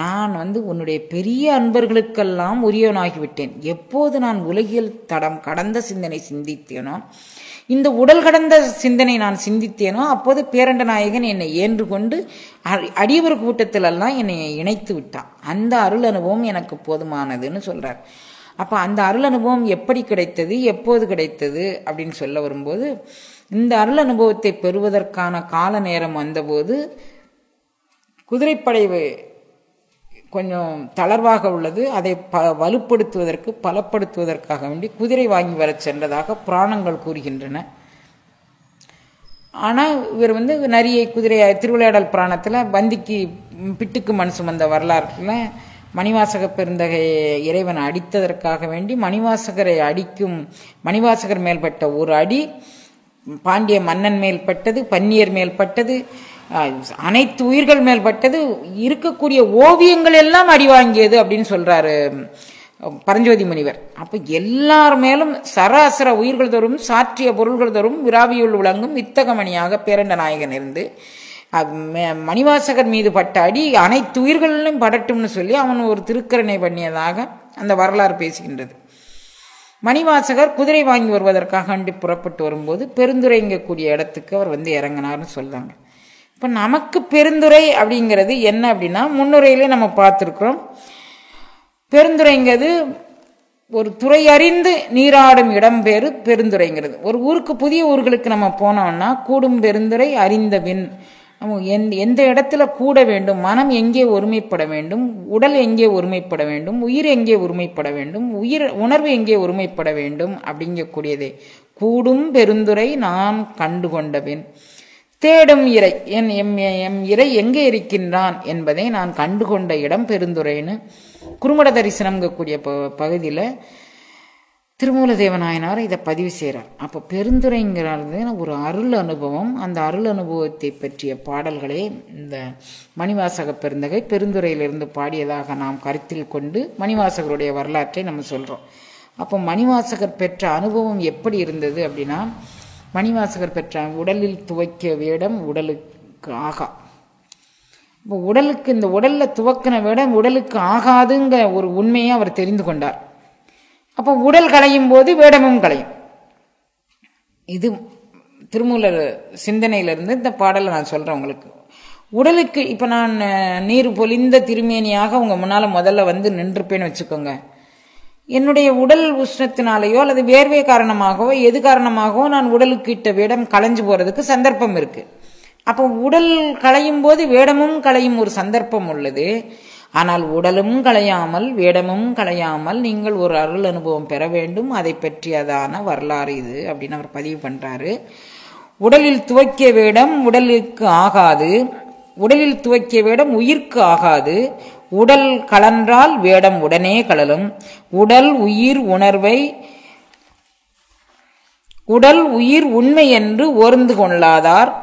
நான் உன்னுடைய பெரிய அன்பர்களுக்கெல்லாம் உரியவனாகிவிட்டேன். எப்போது நான் உலகியல் தடம் கடந்த சிந்தனை சிந்தித்தேனோ, இந்த உடல் கடந்த சிந்தனை நான் சிந்தித்தேனோ, அப்போது பேரண்ட நாயகன் என்னை ஏன்று கொண்டு அடியவர் கூட்டத்திலெல்லாம் என்னை இணைத்து விட்டான். அந்த அருள் அனுபவம் எனக்கு போதுமானதுன்னு சொல்றார். அப்ப அந்த அருள் அனுபவம் எப்படி கிடைத்தது, எப்போது கிடைத்தது அப்படின்னு சொல்ல வரும்போது, இந்த அருள் அனுபவத்தை பெறுவதற்கான கால நேரம் வந்தபோது குதிரைப்படை கொஞ்சம் தளர்வாக உள்ளது. அதை வலுப்படுத்துவதற்கு பலப்படுத்துவதற்காக வேண்டி குதிரை வாங்கி வர சென்றதாக புராணங்கள் கூறுகின்றன. ஆனால் இவர் நரியை குதிரையை திருவிளையாடல் புராணத்தில் பந்திக்கு பிட்டுக்கு மண் சுமந்த வரலாறுல மணிவாசக பெருந்தகை இறைவன் அடித்ததற்காக வேண்டி மணிவாசகரை அடிக்கும், மணிவாசகர் மேல்பட்ட ஒரு அடி பாண்டிய மன்னன் மேல் பட்டது, பன்னியர் மேல் பட்டது, அனைத்து உயிர்கள் மேல் பட்டது, இருக்கக்கூடிய ஓவியங்கள் எல்லாம் அடி வாங்கியது அப்படின்னு சொல்றாரு பரஞ்சோதி முனிவர். அப்ப எல்லார் மேலும் சராசர உயிர்கள் தோறும் சாற்றிய பொருள்கள் தோறும் விராவியுள் விளங்கும் வித்தகமணியாக பேரண்ட நாயகன் இருந்து மணிவாசகர் மீது பட்ட அடி அனைத்து உயிர்களிலும் படட்டும்னு சொல்லி அவன் ஒரு திருக்கரணை பண்ணியதாக அந்த வரலாறு பேசுகின்றது. மணிவாசகர் குதிரை வாங்கி வருவதற்காக புறப்பட்டு வரும்போது பெருந்துரைங்கக்கூடிய இடத்துக்கு அவர் இறங்கினார்னு சொல்றாங்க. இப்ப நமக்கு பெருந்துரை அப்படிங்கிறது என்ன அப்படின்னா, முன்னுரையிலே நம்ம பார்த்திருக்கிறோம். பெருந்துரைங்கிறது ஒரு துறை அறிந்து நீராடும் இடம் பேரு பெருந்துரைங்கிறது. ஒரு ஊருக்கு, புதிய ஊர்களுக்கு நம்ம போனோம்னா கூடும் பெருந்துரை அறிந்த பின் எந்த இடத்துல கூட வேண்டும், மனம் எங்கே ஒருமைப்பட வேண்டும், உடல் எங்கே ஒருமைப்பட வேண்டும், உயிர் எங்கே ஒருமைப்பட வேண்டும், உணர்வு எங்கே ஒருமைப்பட வேண்டும் அப்படிங்கக்கூடியதே கூடும் பெருந்துரை நான் கண்டு கொண்டபின் தேடும் இறை எம் இறை எங்கே இருக்கின்றான் என்பதை நான் கண்டுகொண்ட இடம் பெருந்துரைன்னு குறுமட தரிசனம்ங்கக்கூடிய பகுதியில் திருமூலதேவநாயனார் இதை பதிவு செய்கிறார். அப்போ பெருந்துரைங்கிறது ஒரு அருள் அனுபவம். அந்த அருள் அனுபவத்தை பற்றிய பாடல்களே இந்த மணிவாசக பெருந்தகை பெருந்துரையிலிருந்து பாடியதாக நாம் கருத்தில் கொண்டு மணிவாசகருடைய வரலாற்றை நம்ம சொல்கிறோம். அப்போ மணிவாசகர் பெற்ற அனுபவம் எப்படி இருந்தது அப்படின்னா, மணிவாசகர் பெற்ற உடலில் துவக்கிய வேடம் உடலுக்கு ஆகா. இப்போ உடலுக்கு, இந்த உடலில் துவக்கின வேடம் உடலுக்கு ஆகாதுங்க ஒரு உண்மையை அவர் தெரிந்து கொண்டார். அப்போ உடல் களையும் போது வேடமும் களையும். இது திருமூலர் சிந்தனையிலிருந்து இந்த பாடலை நான் சொல்கிறேன் உங்களுக்கு. உடலுக்கு இப்போ நான் நீர் பொலிந்த திருமேனியாக உங்கள் முன்னால் முதல்ல நின்றுப்பேன்னு வச்சுக்கோங்க. என்னுடைய உடல் உஷ்ணத்தினாலேயோ அல்லது வேர்வை காரணமாகவோ எது காரணமாகவோ நான் உடலுக்கு இட்ட வேடம் களைஞ்சு போகிறதுக்கு சந்தர்ப்பம் இருக்குது. அப்போ உடல் களையும் போது வேடமும் களையும் ஒரு சந்தர்ப்பம் உள்ளது. ஆனால் உடலும் களையாமல் வேடமும் களையாமல் நீங்கள் ஒரு அருள் அனுபவம் பெற வேண்டும். அதை பற்றியதான வரலாறு இது அப்படின்னு அவர் பதிவு பண்றாரு. உடலில் துவக்கிய வேடம் உடலுக்கு ஆகாது, உடலில் துவக்கிய வேடம் உயிர்க்கு ஆகாது. உடல் கலன்றால் வேடம் உடனே கழலும். உடல் உயிர் உணர்வை உடல் உயிர் உண்மை என்று ஓர்ந்து கொள்ளாதார்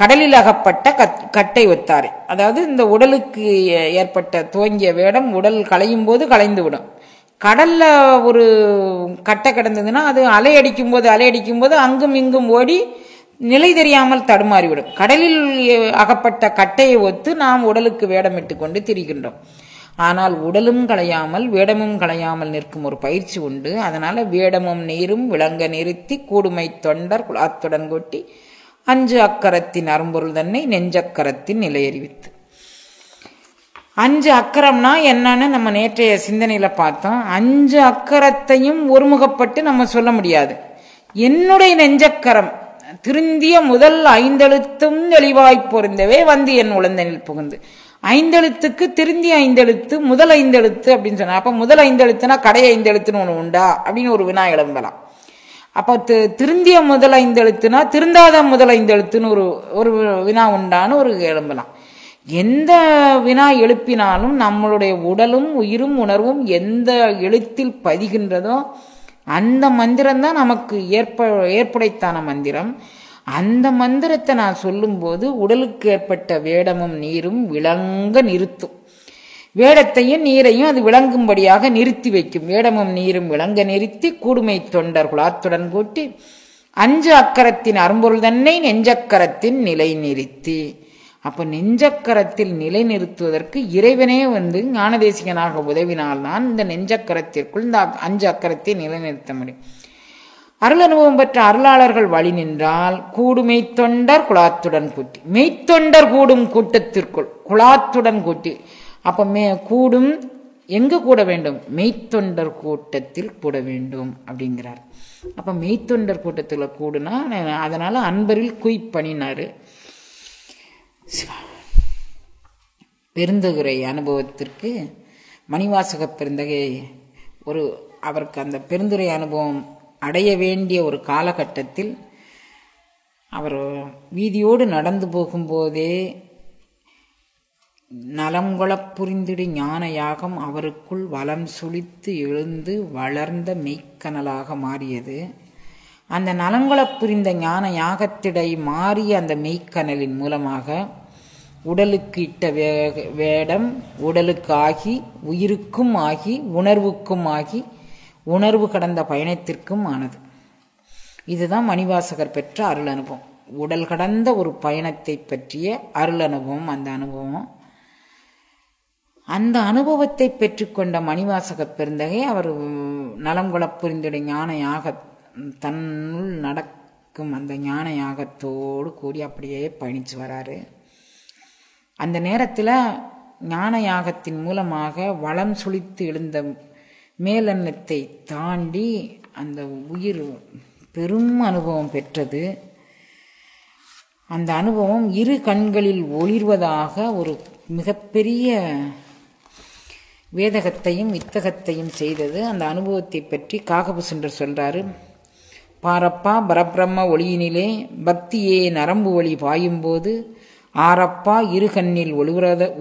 கடலில் அகப்பட்ட கட்டை ஒத்தாரே. அதாவது இந்த உடலுக்கு ஏற்பட்ட துவங்கிய வேடம் உடல் களையும் போது களைந்து விடும். கடல்ல ஒரு கட்டை கிடந்ததுன்னா அது அலையடிக்கும் போது அங்கும் இங்கும் ஓடி நிலை தெரியாமல் தடுமாறிவிடும். கடலில் அகப்பட்ட கட்டையை ஒத்து நாம் உடலுக்கு வேடமிட்டு கொண்டு திரிகின்றோம். ஆனால் உடலும் களையாமல் வேடமும் களையாமல் நிற்கும் ஒரு பயிற்சி உண்டு. அதனால வேடமும் நீரும் விளங்க நிறுத்தி கூடுமை தொண்டர் குலாத்துடன் கொட்டி 5 அக்கரத்தின் அரும்பொருள் தன்னை நெஞ்சக்கரத்தின் நிலையறிவித்து. 5 அக்கரம்னா என்னன்னு நம்ம நேற்றைய சிந்தனையில பார்த்தோம். 5 அக்கரத்தையும் ஒருமுகப்பட்டு நம்ம சொல்ல முடியாது. என்னுடைய நெஞ்சக்கரம் திருந்திய முதல் 5 எழுத்தும் தெளிவாய் பொருந்தவே என் உளந்தனில் புகுந்து. 5 எழுத்துக்கு திருந்திய 5 எழுத்து முதல் 5 எழுத்து அப்படின்னு சொன்னா, அப்ப முதல் 5 எழுத்துனா கடை 5 எழுத்துன்னு ஒண்ணு உண்டா அப்படின்னு ஒரு வினா எழும்பலாம். அப்போ திருந்திய முதல் 5 எழுத்துனா திருந்தாத முதல் 5 எழுத்துன்னு ஒரு வினா உண்டான்னு ஒரு எழும்பலாம். எந்த வினா எழுப்பினாலும் நம்மளுடைய உடலும் உயிரும் உணர்வும் எந்த எழுத்தில் பதிகின்றதோ அந்த மந்திரம்தான் நமக்கு ஏற்புடைத்தான மந்திரம். அந்த மந்திரத்தை நான் சொல்லும்போது உடலுக்கு ஏற்பட்ட வேடமும் நீரும் விளங்க நிறுத்தும். வேடத்தையும் நீரையும் அது விளங்கும்படியாக நிறுத்தி வைக்கும். வேடமும் நீரும் விளங்க நிறுத்தி கூடுமை தொண்டர் குலாத்துடன் கூட்டி 5 அக்கரத்தின் அரும்பொருள் தன்னை நெஞ்சக்கரத்தின் நிலை நிறுத்தி. அப்போ நெஞ்சக்கரத்தில் நிலை நிறுத்துவதற்கு இறைவனே ஞானதேசிகனாக உதவினால்தான் இந்த நெஞ்சக்கரத்திற்குள் இந்த 5 அக்கரத்தை நிலைநிறுத்த முடியும். அருள் அனுபவம் பெற்ற அருளாளர்கள் வழி நின்றால் கூடுமை தொண்டர் குலாத்துடன் கூட்டி, மெய்த்தொண்டர் கூடும் கூட்டத்திற்குள் குலாத்துடன் கூட்டி. அப்ப கூடும் எங்க கூட வேண்டும்? மெய்த்தொண்டர் கூட்டத்தில் கூட வேண்டும் அப்படிங்கிறார். அப்ப மெய்த்தொண்டர் கூட்டத்தில் கூடுனா அதனால அன்பரில் குய்ப்பணினாரு. பெருந்தகுரை அனுபவத்திற்கு மணிவாசக பெருந்தகை அவருக்கு அந்த பெருந்துரை அனுபவம் அடைய வேண்டிய ஒரு காலகட்டத்தில் அவர் வீதியோடு நடந்து போகும்போதே நலங்கொளப் புரிந்திடு ஞான யாகம் அவருக்குள் வளம் சுழித்து எழுந்து வளர்ந்த மெய்க்கனலாக மாறியது. அந்த நலங்கொளப் புரிந்த ஞான யாகத்திடை மாறிய அந்த மெய்க்கனலின் மூலமாக உடலுக்கு இட்ட வேடம் உடலுக்கு ஆகி, உயிருக்கும் ஆகி, உணர்வுக்கும் ஆகி, உணர்வு கடந்த பயணத்திற்கும் ஆனது. இதுதான் மணிவாசகர் பெற்ற அருள் அனுபவம். உடல் கடந்த ஒரு பயணத்தை பற்றிய அருள் அனுபவம். அந்த அனுபவத்தை பெற்றுக்கொண்ட மணிவாசக பெருந்தகை அவர் நலங்கொளப் புரிந்துடைய ஞான யாக தன்னுள் நடக்கும் அந்த ஞான யாகத்தோடு கூடி அப்படியே பயணிச்சு வராரு. அந்த நேரத்தில் ஞான யாகத்தின் மூலமாக வளம் சுழித்து எழுந்த மேலெண்ணத்தை தாண்டி அந்த உயிர் பெரும் அனுபவம் பெற்றது. அந்த அனுபவம் இரு கண்களில் ஒளிர்வதாக ஒரு மிகப்பெரிய வேதகத்தையும் வித்தகத்தையும் செய்தது. அந்த அனுபவத்தை பற்றி காகபுசுண்டர் சொல்றாரு. பாரப்பா பரபிரம்ம ஒளியினிலே பக்தியே நரம்பு ஒளி பாயும்போது ஆரப்பா இரு கண்ணில்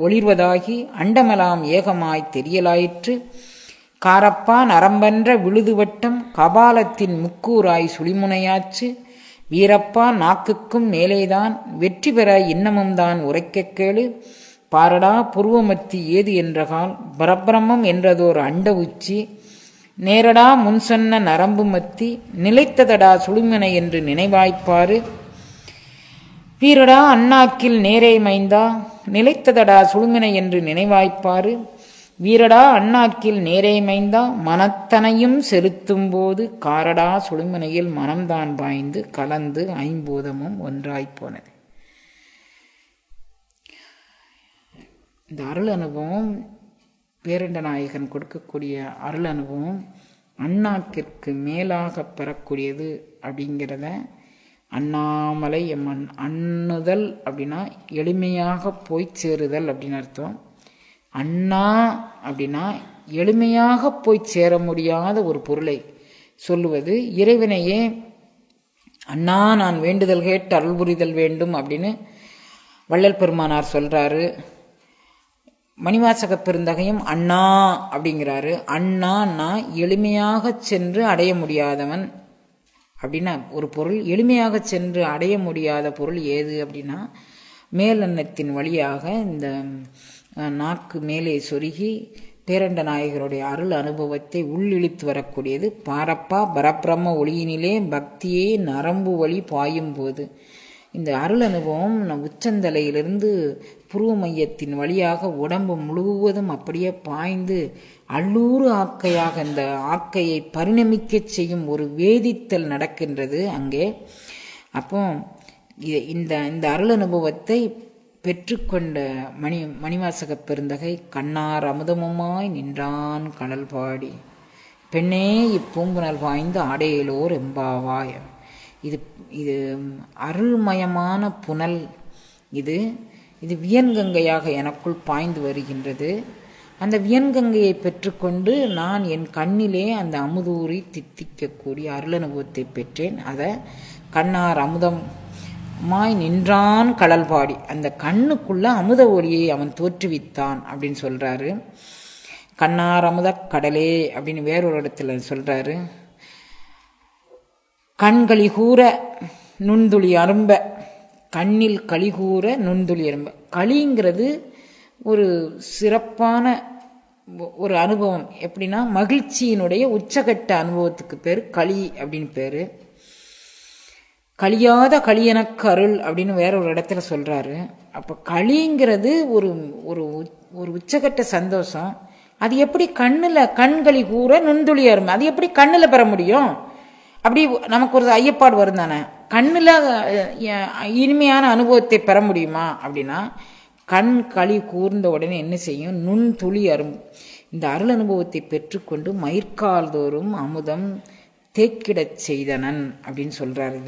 ஒளிர்வதாகி அண்டமெலாம் ஏகமாய் தெரியலாயிற்று. காரப்பா நரம்பென்ற விழுதுவட்டம் கபாலத்தின் முக்கூராய் சுழிமுனையாச்சு. வீரப்பா நாக்குக்கும் மேலேதான் வெற்றி பெற இன்னமும் தான் உரைக்க கேளு. பாரடா புருவமத்தி ஏது என்றகால் பரபிரம்மம் என்றதோர் அண்ட உச்சி. நேரடா முன் சொன்ன நரம்பு மத்தி நிலைத்ததடா சுழுமனை என்று நினைவாய்ப்பாரு. வீரடா அண்ணாக்கில் நேரே மைந்தா நிலைத்ததடா சுழுமனை என்று நினைவாய்ப்பாரு. வீரடா அண்ணாக்கில் நேரே மைந்தா மனத்தனையும் செலுத்தும் போது காரடா சுழுமனையில் மனம்தான் பாய்ந்து கலந்து ஐம்பூதமும் ஒன்றாய்ப்போனது. இந்த அருள் அனுபவம் பேரண்ட நாயகன் கொடுக்கக்கூடிய அருள் அனுபவம் அண்ணாக்கிற்கு மேலாக பெறக்கூடியது அப்படிங்கிறத அண்ணாமலை எம்மன் அண்ணுதல் அப்படின்னா எளிமையாக போய் சேருதல் அப்படின்னு அர்த்தம். அண்ணா அப்படின்னா எளிமையாக போய் சேர முடியாத ஒரு பொருளை சொல்லுவது. இறைவனையே அண்ணா நான் வேண்டுதல் கேட்டு அருள் புரிதல் வேண்டும் அப்படின்னு வள்ளல் பெருமானார் சொல்றாரு. மணிவாசக பெருந்தகையும் அண்ணா அப்படிங்கிறாரு. அண்ணான்னா எளிமையாக சென்று அடைய முடியாதவன் அப்படின்னா ஒரு பொருள். எளிமையாக சென்று அடைய முடியாத பொருள் ஏது அப்படின்னா மேலெண்ணத்தின் வழியாக இந்த நாக்கு மேலே சொருகி பேரண்ட நாயகருடைய அருள் அனுபவத்தை உள்ளிழித்து வரக்கூடியது. பாரப்பா பரபிரம்ம ஒளியினிலே பக்தியே நரம்பு வழி பாயும் போது இந்த அருள் அனுபவம் உச்சந்தலையிலிருந்து புருவ மையத்தின் வழியாக உடம்பு முழுவதும் அப்படியே பாய்ந்து அல்லூறு ஆக்கையாக இந்த ஆக்கையை பரிணமிக்க செய்யும் ஒரு வேதித்தல் நடக்கின்றது அங்கே. அப்போ இந்த இந்த அருள் அனுபவத்தை பெற்றுக்கொண்ட மணிவாசக பெருந்தகை கண்ணார் அமுதமுமாய் நின்றான் கடல் பாடி பெண்ணே இப்பூம்புணல் பாய்ந்து ஆடையிலோர் எம்பாவாய். இது அருள்மயமான புனல். இது வியன்கங்கையாக எனக்குள் பாய்ந்து வருகின்றது. அந்த வியன்கங்கையை பெற்றுக்கொண்டு நான் என் கண்ணிலே அந்த அமுதூரி தித்திக்கக்கூடிய அருள் அனுபவத்தை பெற்றேன். அதை கண்ணார் அமுதமாய் நின்றான் கடல் பாடி அந்த கண்ணுக்குள்ள அமுத ஒளியை அவன் தோற்றுவித்தான் அப்படின்னு சொல்றாரு. கண்ணார் அமுத கடலே அப்படின்னு வேறொரு இடத்துல சொல்றாரு. கண் கலிகூற நுண்துளி அரும்ப, கண்ணில் கலிகூற நுண்துளி அரும்ப. களிங்கிறது ஒரு சிறப்பான ஒரு அனுபவம். எப்படின்னா மகிழ்ச்சியினுடைய உச்சகட்ட அனுபவத்துக்கு பேர் களி அப்படின்னு பேரு. களியாத களியனக்கு அருள் அப்படின்னு வேற ஒரு இடத்துல சொல்றாரு. அப்ப களிங்கிறது ஒரு ஒரு உச்சகட்ட சந்தோஷம். அது எப்படி கண்களி கூற நுண்துளி அருமை, அது எப்படி கண்ணுல பெற முடியும்? அப்படி நமக்கு ஒரு ஐயப்பாடு வரும் தானே. கண்ணில் இனிமையான அனுபவத்தை பெற முடியுமா அப்படின்னா கண் களி கூர்ந்த உடனே என்ன செய்யும்? நுண் துளி அரும். இந்த அருள் அனுபவத்தை பெற்றுக்கொண்டு மயிர்கால் தோறும் அமுதம் தேக்கிடச் செய்தனன் அப்படின்னு சொல்றாரு.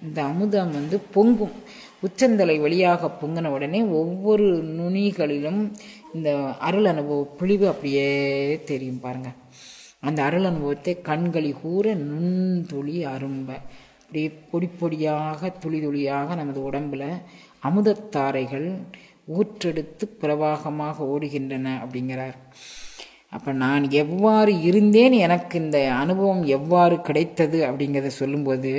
இந்த அமுதம் பொங்கும், உச்சந்தலை வழியாக பொங்கின உடனே ஒவ்வொரு நுனிகளிலும் இந்த அருள் அனுபவ பிழிவு அப்படியே தெரியும் பாருங்க. அந்த அருள் அனுபவத்தை கண்களி கூற நுண்துளி அரும்ப அப்படியே பொடி பொடியாக துளி துளியாக நமது உடம்புல அமுதத்தாரைகள் ஊற்றெடுத்து பிரவாகமாக ஓடுகின்றன அப்படிங்கிறார். அப்போ நான் எவ்வாறு இருந்தேன், எனக்கு இந்த அனுபவம் எவ்வாறு கிடைத்தது அப்படிங்கிறத சொல்லும்போது,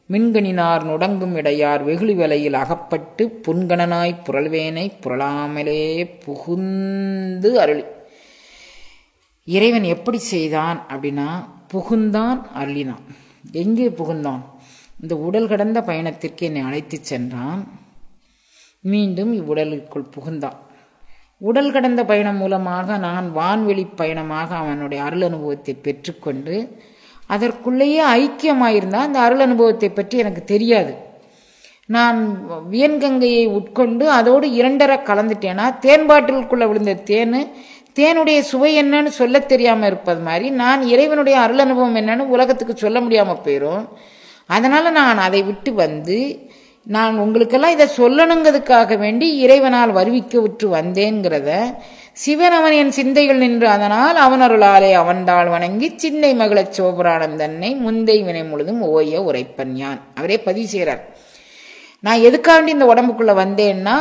மின்கணினார் நுடங்கும் இடையார் வெகுளி வலையில் அகப்பட்டு புன்கணனாய் புரள்வேனை புரளாமலே புகுந்து அருளி. இறைவன் எப்படி செய்தான் அப்படின்னா, புகுந்தான், அருளினான். எங்கே புகுந்தான்? இந்த உடல் கடந்த பயணத்திற்கு என்னை அழைத்து சென்றான். மீண்டும் இவ்வுடலுக்குள் புகுந்தான். உடல் கடந்த பயணம் மூலமாக நான் வான்வெளி பயணமாக அவனுடைய அருள் அனுபவத்தை பெற்றுக்கொண்டு அதற்குள்ளேயே ஐக்கியமாயிருந்தால் அந்த அருள் அனுபவத்தை பற்றி எனக்கு தெரியாது. நான் வியன்கங்கையை உட்கொண்டு அதோடு 2 கலந்துட்டேன்னா தேன் பாட்டிலுக்குள்ளே விழுந்த தேனுடைய சுவை என்னன்னு சொல்ல தெரியாமல் இருப்பது மாதிரி நான் இறைவனுடைய அருள் அனுபவம் என்னன்னு உலகத்துக்கு சொல்ல முடியாமல் போயிடும். அதனால் நான் அதை விட்டு வந்து நான் உங்களுக்கெல்லாம் இதை சொல்லணுங்கிறதுக்காக வேண்டி இறைவனால் வருவிக்க விட்டு வந்தேங்கிறத சிவன் அவன் என் சிந்தைகள் நின்று அதனால் அவன் அருளாலே அவன்தாள் வணங்கி சிந்தை மகளச் சோபராணம் தன்னை முந்தை வினை முழுதும் ஓய உரைப்பன் யான். அவரே பதிவு செய்கிறார். நான் எதுக்காண்டி இந்த உடம்புக்குள்ளே வந்தேன்னா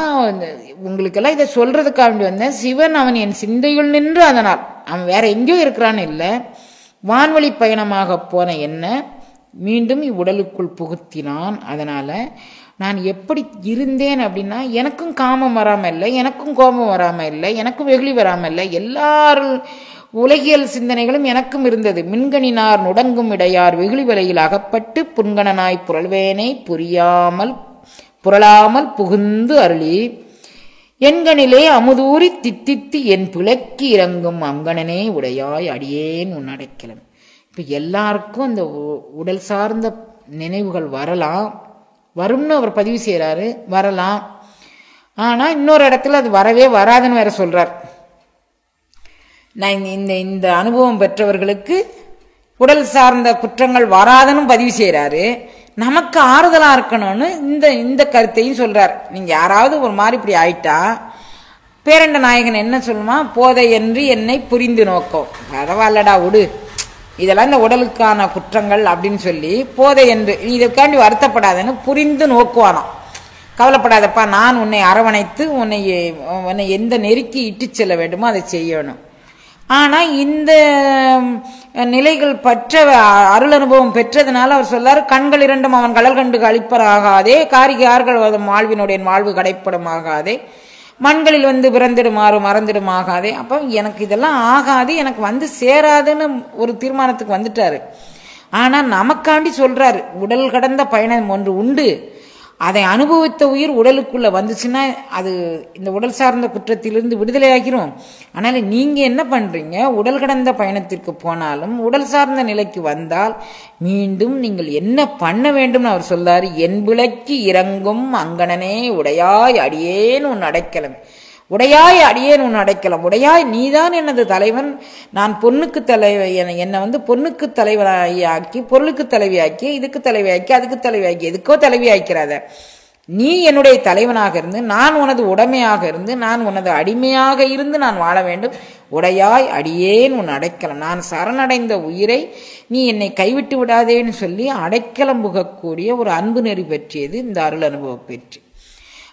உங்களுக்கெல்லாம் இதை சொல்றதுக்காண்டி வந்தேன். சிவன் அவன் என் சிந்தைகள் நின்று அதனால், அவன் வேற எங்கேயோ இருக்கிறான்னு இல்லை, வான்வழி பயணமாக போன என்ன மீண்டும் இவ்வுடலுக்குள் புகுத்தினான். அதனால நான் எப்படி இருந்தேன் அப்படின்னா, எனக்கும் காமம் வராமல் இல்லை, எனக்கும் கோபம் வராமல் இல்லை, எனக்கும் வெகுளி வராமல் இல்லை, எல்லாரும் உலகியல் சிந்தனைகளும் எனக்கும் இருந்தது. மின்கணினார் நுடங்கும் இடையார் வெகுளி வலையில் அகப்பட்டு புன்கணனாய் புரள்வேனை புரளாமல் புகுந்து அருளி எண்கணிலே அமுதூரி தித்தித்து என் பிழைக்கு இறங்கும் அங்கணனே உடையாய் அடியேன் உன் அடைக்கலம். இப்போ எல்லாருக்கும் அந்த உடல் சார்ந்த நினைவுகள் வரும்னு அவர் பதிவு செய்கிறாரு, வரலாம். ஆனால் இன்னொரு இடத்துல அது வரவே வராதுன்னு வேற சொல்றார். நான் இந்த அனுபவம் பெற்றவர்களுக்கு உடல் சார்ந்த குற்றங்கள் வராதுன்னு பதிவு செய்கிறாரு. நமக்கு ஆறுதலாக இருக்கணும்னு இந்த கருத்தையும் சொல்றார். நீங்க யாராவது ஒரு மாதிரி இப்படி ஆயிட்டா பேரண்ட நாயகன் என்ன சொல்லுமா, போதை என்று என்னை புரிந்து நோக்கம், பரவாயில்லடா விடு, இதெல்லாம் இந்த உடலுக்கான குற்றங்கள் அப்படின்னு சொல்லி போதை என்று இதற்காண்டி வருத்தப்படாதன்னு புரிந்து நோக்குவானாம். கவலைப்படாதப்பா, நான் உன்னை அரவணைத்து உன்னை எந்த நெருக்கி இட்டு செல்ல வேண்டுமோ அதை செய்யணும். ஆனால் இந்த நிலைகள் பற்ற அருள் அனுபவம் பெற்றதுனால அவர் சொல்லாரு, கண்கள் 2 அவன் கடல் கண்டு கழிப்பராகாதே, காரிகார்கள் வாழ்வினுடைய வாழ்வு கடைப்படமாகாதே, மண்களில் வந்து பிறந்திடுமாறு மறந்திடுமாகாதே. அப்போ எனக்கு இதெல்லாம் ஆகாது, எனக்கு வந்து சேராதுன்னு ஒரு தீர்மானத்துக்கு வந்துட்டாரு. ஆனால் நமக்காண்டி சொல்றாரு, உடல் கடந்த பயணம் ஒன்று உண்டு, அதை அனுபவித்த உயிர் உடலுக்குள்ள வந்துச்சுன்னா அது இந்த உடல் சார்ந்த குற்றத்திலிருந்து விடுதலை ஆகிறோம். ஆனால் நீங்க என்ன பண்றீங்க, உடல் கடந்த பயணத்திற்கு போனாலும் உடல் சார்ந்த நிலைக்கு வந்தால் மீண்டும் நீங்கள் என்ன பண்ண வேண்டும் அவர் சொல்லாரு, என் விளக்கி இறங்கும் அங்கணனே உடையாய் அடியேன் உன் அடைக்கலம். உடையாய் அடியேன் உன் அடைக்கலம். உடையாய் நீதான் எனது தலைவன், நான் பொண்ணுக்கு என்னை வந்து பொண்ணுக்கு தலைவனாக்கி பொருளுக்கு தலைவியாக்கி இதுக்கு தலைவியாக்கி அதுக்கு தலைவியாக்கி எதுக்கோ தலைவி ஆக்கிறாத. நீ என்னுடைய தலைவனாக இருந்து நான் உனது உடைமையாக இருந்து நான் உனது அடிமையாக இருந்து நான் வாழ வேண்டும். உடையாய் அடியேன் உன் அடைக்கலம். நான் சரணடைந்த உயிரை நீ என்னை கைவிட்டு விடாதேன்னு சொல்லி அடைக்கலம் புகக்கூடிய ஒரு அன்பு நெறி பெற்றியது இந்த அருள் அனுபவ பெற்று.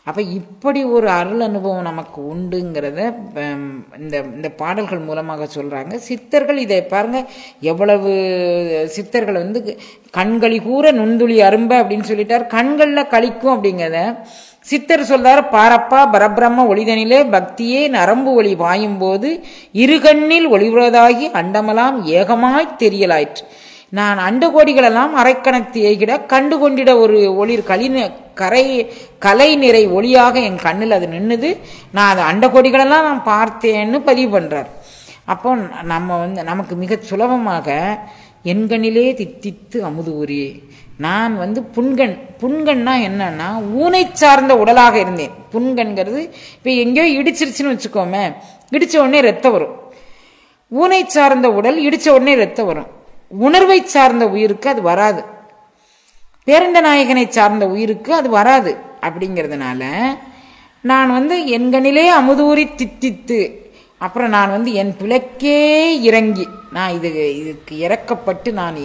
அப்போ இப்படி ஒரு அருள் அனுபவம் நமக்கு உண்டுங்கிறத இந்த பாடல்கள் மூலமாக சொல்கிறாங்க. சித்தர்கள் இதை பாருங்க, எவ்வளவு சித்தர்கள் வந்து கண்களி கூற நுண்துளி அரும்ப அப்படின்னு சொல்லிட்டார். கண்களில் கழிக்கும் அப்படிங்கிறத சித்தர் சொல்றாரு, பாரப்பா பரபிரம்ம ஒளிதனிலே பக்தியே நரம்பு ஒளி பாயும் போது இருகண்ணில் ஒளிவுறதாகி அண்டமெல்லாம் ஏகமாய் தெரியலாயிற்று. நான் அண்டகோடிகளெல்லாம் அரைக்கணத்து ஏகிட கண்டு கொண்டிட ஒரு ஒளிர் கலை நிறை ஒளியாக என் கண்ணில் அது நின்னுது. நான் அது அண்டகோடிகளெல்லாம் நான் பார்த்தேன்னு பதிவு பண்றார். அப்போ நமக்கு மிக சுலபமாக எண்கணிலே தித்தித்து அமுதூரி. நான் வந்து புண்கண்ணா என்னன்னா ஊனை சார்ந்த உடலாக இருந்தேன். புண்கண்கிறது இப்போ எங்கேயோ இடிச்சிருச்சுன்னு வச்சுக்கோமே, இடிச்ச உடனே ரத்தம் வரும். ஊனை சார்ந்த உடல் இடிச்ச உடனே ரத்தம் வரும். உணர்வை சார்ந்த உயிருக்கு அது வராது, பேரண்ட நாயகனை சார்ந்த உயிருக்கு அது வராது. அப்படிங்கிறதுனால நான் வந்து எண்கணிலே அமுதூரி தித்தித்து, அப்புறம் நான் வந்து என் பிழைக்கே இறங்கி நான் இதுக்கு இறக்கப்பட்டு நான்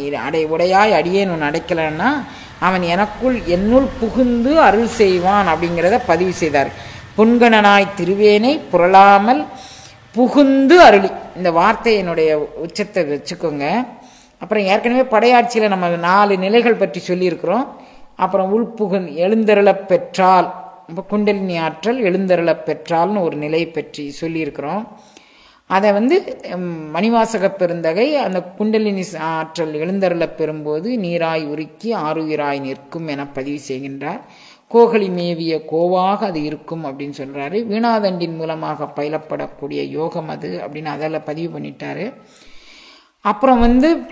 உடையாய் அடியேன் உன் அடைக்கலன்னா அவன் என்னுள் புகுந்து அருள் செய்வான் அப்படிங்கிறத பதிவு செய்தார். புன்கணனாய் திருவேனை புரளாமல் புகுந்து அருளி. இந்த வார்த்தை என்னுடைய உச்சத்தை வச்சுக்கோங்க. அப்புறம் ஏற்கனவே படையாட்சியில் நம்ம 4 நிலைகள் பற்றி சொல்லியிருக்கிறோம். அப்புறம் எழுந்தருளப் பெற்றால், இப்போ குண்டலினி ஆற்றல் எழுந்தருளப் பெற்றால்னு ஒரு நிலையை பற்றி சொல்லியிருக்கிறோம். அதை மணிவாசக பெருந்தகை அந்த குண்டலினி ஆற்றல் எழுந்தருளப் பெறும்போது நீராய் உருக்கி ஆறுயிராய் நிற்கும் என பதிவு செய்கின்றார். கோகலி மேவிய கோவாக அது இருக்கும் அப்படின்னு சொல்றாரு. வீணாதண்டின் மூலமாக பயிலப்படக்கூடிய யோகம் அது அப்படின்னு அதில் பதிவு பண்ணிட்டாரு. அப்புறம்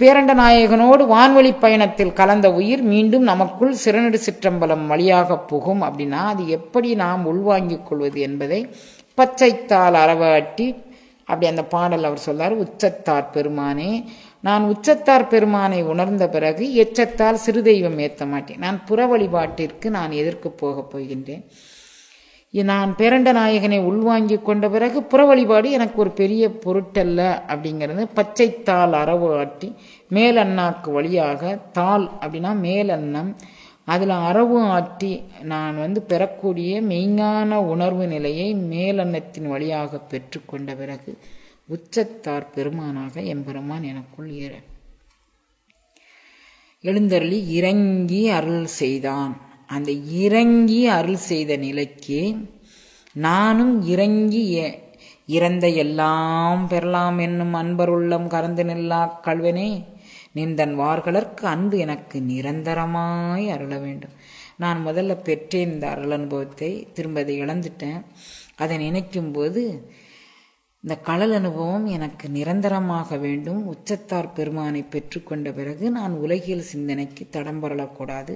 பேரண்ட நாயகனோடு வான்வழி பயணத்தில் கலந்த உயிர் மீண்டும் நமக்குள் சிறநெடு சிற்றம்பலம் வழியாக புகும் அப்படின்னா அது எப்படி நாம் உள்வாங்கிக் கொள்வது என்பதை பச்சைத்தால் அரவாட்டி அப்படி அந்த பாடல் அவர் சொல்லார். உச்சத்தார் பெருமானே, நான் உச்சத்தார் பெருமானை உணர்ந்த பிறகு எச்சத்தால் சிறு தெய்வம் ஏற்ற மாட்டேன். நான் புற வழிபாட்டிற்கு நான் எதற்கு போகப் போகின்றேன்? நான் பேரண்ட நாயகனை உள்வாங்கி கொண்ட பிறகு புற வழிபாடு எனக்கு ஒரு பெரிய பொருட்டல்ல அப்படிங்கிறது பச்சைத்தால் அரவு ஆட்டி மேலண்ணாக்கு வழியாக, தாள் அப்படின்னா மேலன்னம், அதில் அரவு ஆட்டி நான் பெறக்கூடிய மெய்ஞான உணர்வு நிலையை மேலன்னத்தின் வழியாக பெற்றுக்கொண்ட பிறகு உச்சத்தார் பெருமானாக எம்பெருமான் எனக்குள் எழுந்தருளி இறங்கி அருள் செய்தான். அந்த இறங்கி அருள் செய்த நிலைக்கு நானும் இறங்கி இறந்த எல்லாம் பெறலாம் என்னும் அன்பருள்ளம் கறந்து நில்லா கல்வனே, நின்றன் வார்களற்கு அன்பு எனக்கு நிரந்தரமாய் அருள வேண்டும். நான் முதல்ல பெற்றேன் இந்த அருள் அனுபவத்தை, திரும்ப அதை இழந்துட்டேன். அதை நினைக்கும் போது இந்த கடல் அனுபவம் எனக்கு நிரந்தரமாக வேண்டும். உச்சத்தார் பெருமானை பெற்றுக்கொண்ட பிறகு நான் உலகியல் சிந்தனைக்கு தடம் புரளக்கூடாது.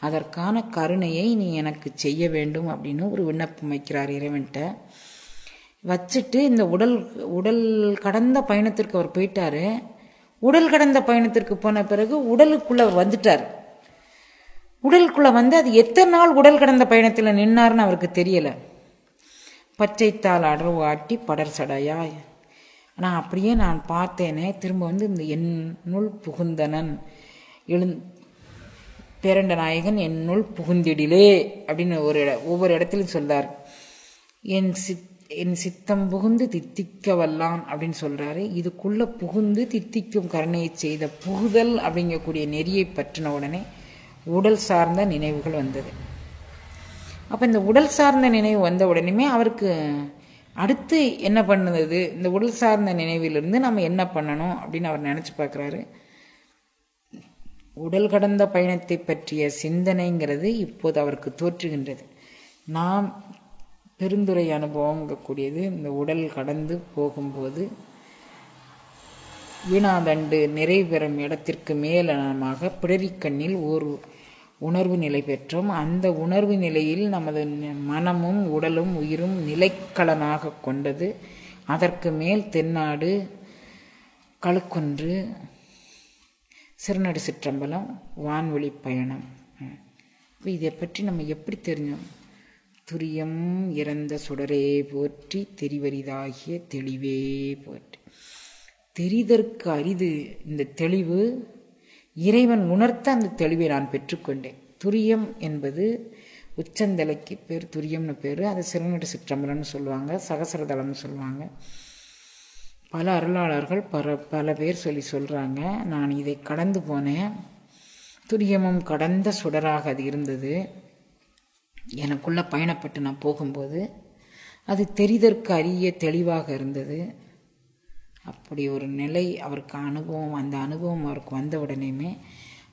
அதற்கான கருணையை நீ எனக்கு செய்ய வேண்டும் அப்படின்னு ஒரு விண்ணப்பம் வைக்கிறார் இறைவன்கிட்ட. வச்சுட்டு இந்த உடல் கடந்த பயணத்திற்கு அவர் போயிட்டாரு. உடல் கடந்த பயணத்திற்கு போன பிறகு உடலுக்குள்ள அவர் வந்துட்டார். உடலுக்குள்ள அது எத்தனை நாள் உடல் கடந்த பயணத்தில் நின்னார்னு அவருக்கு தெரியல. பச்சைத்தால் அடர்வு ஆட்டி படர் சடையாய். ஆனால் அப்படியே நான் பார்த்தேனே, திரும்ப இந்த என்னுள் புகுந்தனன் பேரண்ட நாயகன் என்னுள் புகுந்திடிலே அப்படின்னு ஒவ்வொரு இடத்திலும் சொல்லார். என் சித்தம் புகுந்து தித்திக்க வல்லான் அப்படின்னு சொல்றாரு. இதுக்குள்ள புகுந்து தித்திக்கும் கருணையை செய்த புகுதல் அப்படிங்கக்கூடிய நெறியை பற்றின உடனே உடல் சார்ந்த நினைவுகள் வந்தது. அப்போ இந்த உடல் சார்ந்த நினைவு வந்த உடனேமே அவருக்கு அடுத்து என்ன பண்ணுது, இந்த உடல் சார்ந்த நினைவிலிருந்து நம்ம என்ன பண்ணணும் அப்படின்னு அவர் நினச்சி பார்க்குறாரு. உடல் கடந்த பயணத்தை பற்றிய சிந்தனைங்கிறது இப்போது அவருக்கு தோற்றுகின்றது. நாம் பெருந்துரை அனுபவங்கக்கூடியது இந்த உடல் கடந்து போகும்போது வீணாதண்டு நிறைவேறும் இடத்திற்கு மேலமாக பிடரிக்கண்ணில் ஒரு உணர்வு நிலை பெற்றோம். அந்த உணர்வு நிலையில் நமது மனமும் உடலும் உயிரும் நிலைக்களனாக கொண்டது. அதற்கு மேல் தென்னாடு, களுக்குன்று, சிறுநடு சிற்றம்பலம், வான்வழி பயணம். இதை பற்றி நம்ம எப்படி தெரிஞ்சோம்? துரியம் இறந்த சுடரே போற்றி தெரிவரிதாகிய தெளிவே போற்றி. தெரிதற்கு அரிது இந்த தெளிவு. இறைவன் உணர்த்த அந்த தெளிவை நான் பெற்றுக்கொண்டேன். துரியம் என்பது உச்சந்தலைக்கு பேர், துரியம்னு பேர். அது சிறுநடு சிற்றம்பலம்னு சொல்லுவாங்க, சகசரதளம்னு சொல்லுவாங்க. பல அருளாளர்கள் பல பேர் சொல்கிறாங்க. நான் இதை கடந்து போனேன். துரியமும் கடந்த சுடராக அது இருந்தது. எனக்குள்ளே பயணப்பட்டு நான் போகும்போது அது தெரிதற்கு அரிய தெளிவாக இருந்தது. அப்படி ஒரு நிலை அவருக்கு அனுபவம். அந்த அனுபவம் அவருக்கு வந்த உடனேயுமே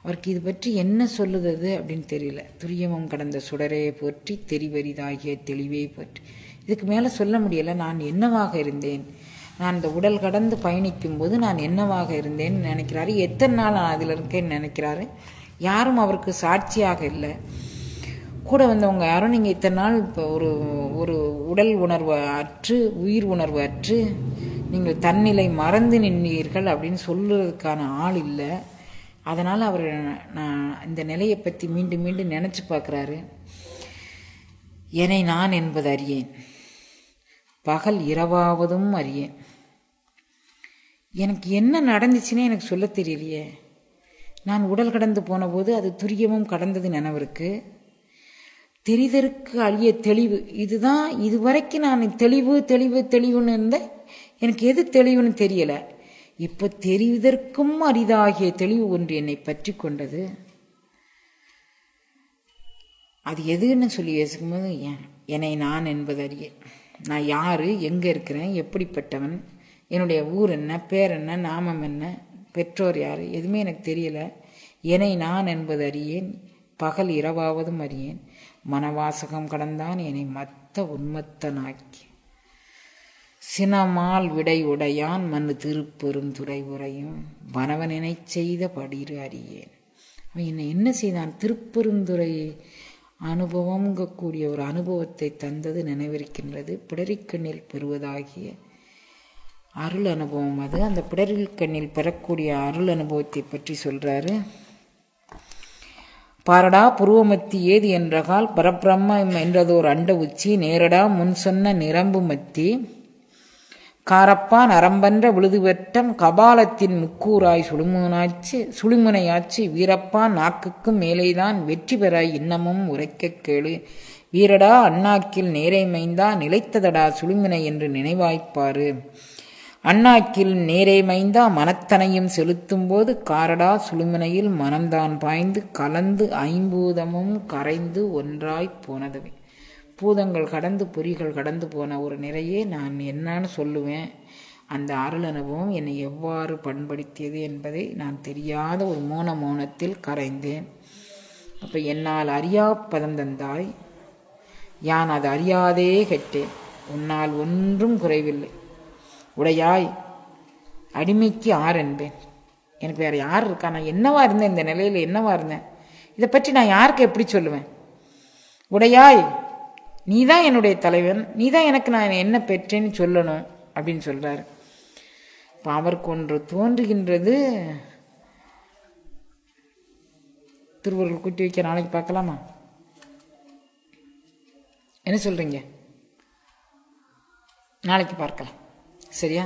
அவருக்கு இது பற்றி என்ன சொல்லுது அப்படின்னு தெரியல. துரியமும் கடந்த சுடரே போற்றி தெரிவரிதாகிய தெளிவே போற்றி. இதுக்கு மேலே சொல்ல முடியலை. நான் என்னவாக இருந்தேன், நான் இந்த உடல் கடந்து பயணிக்கும் போது நான் என்னவாக இருந்தேன்னு நினைக்கிறாரு. எத்தனை நாள் நான் அதில் இருக்கேன்னு நினைக்கிறாரு. யாரும் அவருக்கு சாட்சியாக இல்லை. கூட வந்தவங்க யாரும் நீங்கள் இத்தனை நாள் இப்போ ஒரு உடல் உணர்வு அற்று உயிர் உணர்வு அற்று நீங்கள் தன்னிலை மறந்து நின்றீர்கள் அப்படின்னு சொல்லுறதுக்கான ஆள் இல்லை. அதனால் அவர் நான் இந்த நிலையை பற்றி மீண்டும் மீண்டும் நினச்சி பார்க்குறாரு. என்னை நான் என்பது அறியேன், பகல் இரவாவதும் அறியேன். எனக்கு என்ன நடந்துச்சுன்னே எனக்கு சொல்ல தெரியலையே. நான் உடல் கடந்து போன போது அது துரியமும் கடந்தது நினைவிருக்கு. தெரிதற்கு அழிய தெளிவு. இதுதான் இதுவரைக்கும் நான் தெளிவு தெளிவு தெளிவுன்னு இருந்தேன். எனக்கு எது தெளிவுன்னு தெரியல. இப்போ தெரிவதற்கும் அரிதாகிய தெளிவு ஒன்று என்னை பற்றி கொண்டது. அது எதுன்னு சொல்லி யோசிக்கும்போது, என்னை நான் என்பது அறிய, நான் யாரு, எங்கே இருக்கிறேன், எப்படிப்பட்டவன், என்னுடைய ஊர் என்ன, பேர் என்ன, நாமம் என்ன, பெற்றோர் யார், எதுவுமே எனக்கு தெரியலை. என்னை நான் என்பது அறியேன், பகல் இரவாவதும் அறியேன். மனவாசகம் கடந்தான் என்னை மத்த உன்மத்தனாக்கி, சினமால் விடை உடையான் மண்ணு திருப்பெருந்துறை உரையும் வனவனினை செய்த படிறு அறியேன். அவன் என்னை என்ன செய்தான்? திருப்பெருந்துறை அனுபவம்ங்கக்கூடிய ஒரு அனுபவத்தை தந்தது நினைவிருக்கின்றது. பிடரிக்கண்ணில் பெறுவதாகிய அருள் அனுபவம் அது. அந்த பிடரில் கண்ணில் பெறக்கூடிய அருள் அனுபவத்தை பற்றி சொல்றாரு. பாரடா புருவமத்தி ஏது என்றகால் பரபிரம்ம என்றதோர் அண்ட உச்சி நேரடா முன் சொன்ன நிரம்பு மத்தி காரப்பான் அரம்பன்ற விழுதுவெட்டம் கபாலத்தின் முக்கூராய் சுழுமுனையாச்சு வீரப்பான் நாக்குக்கும் மேலேதான் வெற்றி பெறாய் இன்னமும் உரைக்க கேளு வீரடா அண்ணாக்கில் நேரை மைந்தா நிலைத்ததடா சுழுமுனை என்று நினைவாய்ப்பாரு. அண்ணாக்கில் நேரே மைந்தா மனத்தனையும் செலுத்தும் போது காரடா சுழுமுனையில் மனம்தான் பாய்ந்து கலந்து ஐம்பூதமும் கரைந்து ஒன்றாய் போனதுவே. பூதங்கள் கடந்து பொறிகள் கடந்து போன ஒரு நிறையே நான் என்னன்னு சொல்லுவேன். அந்த அருள் அனுபவம் என்னை எவ்வாறு பண்படுத்தியது என்பதை நான் தெரியாத ஒரு மௌனத்தில் கரைந்தேன். அப்போ என்னால் அறியா பதம் தந்தாய், யான் அது அறியாதே கெட்டேன், உன்னால் ஒன்றும் குறைவில்லை உடையாய், அடிமைக்கு ஆர் என்பேன். எனக்கு வேற யார் இருக்கா? நான் என்னவா இருந்தேன், இந்த நிலையில் என்னவா இருந்தேன், இதை பற்றி நான் யாருக்கு எப்படி சொல்லுவேன்? உடையாய், நீதான் என்னுடைய தலைவன், நீதான் எனக்கு நான் என்ன பெற்றேன்னு சொல்லணும் அப்படின்னு சொல்றாரு. இப்போ அவருக்கு ஒன்று தோன்றுகின்றது. திருவள்ளுவர் கூட்டி வைக்க நாளைக்கு பார்க்கலாமா? என்ன சொல்றீங்க? நாளைக்கு பார்க்கலாம், சரியா?